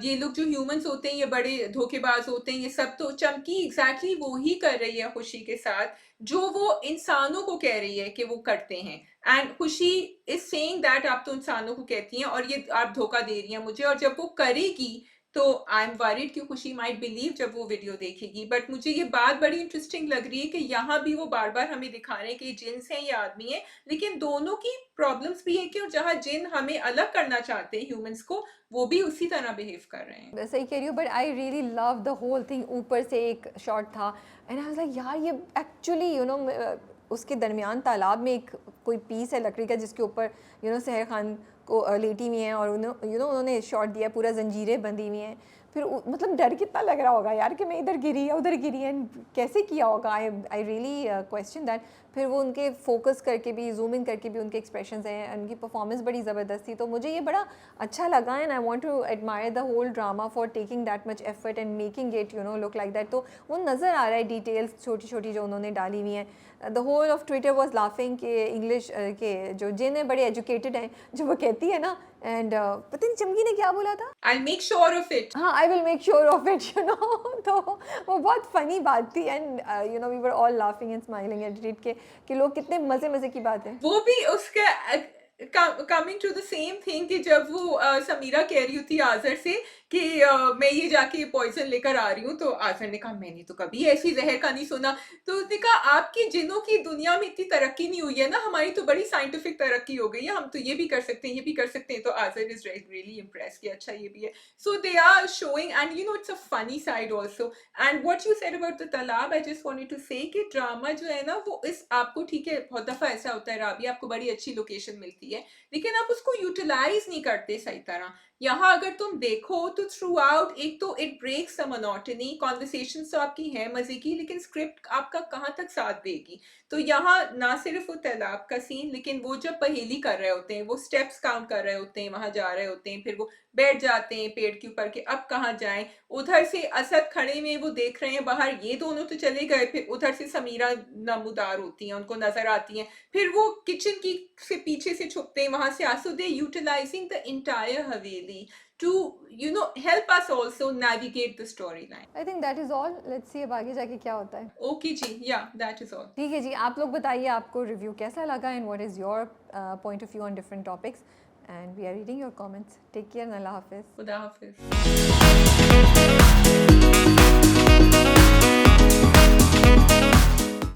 ये लोग जो ह्यूमंस होते हैं ये बड़े धोखेबाज होते हैं, ये सब, तो चमकी एग्जैक्टली वो ही कर रही है खुशी के साथ जो वो इंसानों को कह रही है कि वो करते हैं. एंड खुशी इज सेइंग दैट आप तो इंसानों को कहती हैं और ये आप धोखा दे रही हैं मुझे, और जब वो करेगी तो आई एम वरीड कि खुशी माइट बिलीव जब वो वीडियो देखेगी. बट मुझे ये बात बड़ी इंटरेस्टिंग लग रही है कि यहाँ भी वो बार बार हमें दिखा रहे हैं कि जिन्स हैं ये आदमी है, लेकिन दोनों की प्रॉब्लम्स भी है कि और जहाँ जिन हमें अलग करना चाहते हैं ह्यूमंस को, वो भी उसी तरह बिहेव कर रहे हैं. सही कह रही हूँ, but I really love the whole thing. ऊपर से एक शॉट था एंड आई वाज लाइक यार ये एक्चुअली यू नो उसके दरमियान तालाब में एक कोई पीस है लकड़ी का जिसके ऊपर यू नो सहर खान को लेटी हुई हैं, और उन्होंने शॉट दिया, पूरा जंजीरें बंधी हुई हैं. फिर मतलब डर कितना लग रहा होगा यार कि मैं इधर गिरी या उधर गिरी, एंड कैसे किया होगा. I really question that. फिर वो उनके फोकस करके भी, जूम इन करके भी उनके एक्सप्रेशंस हैं, उनकी परफॉर्मेंस बड़ी ज़बरदस्त थी. तो मुझे ये बड़ा अच्छा लगा, and I want to admire the whole drama for taking that much effort and making it you know look like that. तो वो नज़र आ रहा है डिटेल्स छोटी छोटी जो उन्होंने डाली हुई हैं. The whole of Twitter was laughing के इंग्लिश के जो जिन है बड़े एजुकेटेड हैं, जो वो कहती है ना, एंड पता नहीं चमकी ने क्या बोला था, I make sure of it. हाँ I will make sure of it you know. तो वो बहुत फ़नी बात थी, and you know we were all laughing and smiling at it कि लोग कितने मज़े मज़े की बात है. वो भी उसका coming to the same thing कि जब वो समीरा कह रही थी आजर से कि मैं ये जाके पॉइजन लेकर आ रही हूँ, तो आजर ने कहा मैंने तो कभी ऐसी जहर का नहीं सुना. तो उसने कहा आपकी जिनों की दुनिया में इतनी तरक्की नहीं हुई है ना, हमारी तो बड़ी साइंटिफिक तरक्की हो गई है, हम तो ये भी कर सकते हैं ये भी कर सकते हैं. तो आजर इज रियली इम्प्रेस कि अच्छा ये भी है. So they are showing, and you know it's a funny side also. And what you said about the talab, I just wanted to say कि ड्रामा जो है ना वो इस आपको, ठीक है बहुत दफा ऐसा होता है राबी, आपको बड़ी अच्छी लोकेशन मिलती है लेकिन आप उसको यूटिलाइज नहीं करते सही तरह. यहाँ अगर तुम देखो तो थ्रू आउट एक तो it breaks the monotony, conversation तो आपकी है मजे की, लेकिन स्क्रिप्ट आपका कहाँ तक साथ देगी. तो यहाँ ना सिर्फ वो तालाब का सीन, लेकिन वो जब पहेली कर रहे होते हैं, वो स्टेप्स काउंट कर रहे होते हैं, वहां जा रहे होते हैं, फिर वो बैठ जाते हैं पेड़ के ऊपर के अब कहाँ जाएं, उधर से असद खड़े में वो देख रहे हैं बाहर, ये दोनों तो चले गए, फिर उधर से समीरा नमूदार होती हैं, उनको नजर आती हैं, फिर वो किचन की से पीछे से छुपते हैं, वहां से आंसू दे utilising the entire Haveli to you know help us also navigate the storyline. I think that is all. Let's see अब आगे जाके क्या होता है. Okay ji, yeah, that is all. ठीक है जी, आप लोग बताइए आपको रिव्यू कैसा लगा, and what is your point of view on different topics, and we are reading your comments. Take care, अल्लाह हाफिज़. खुदा हाफिज.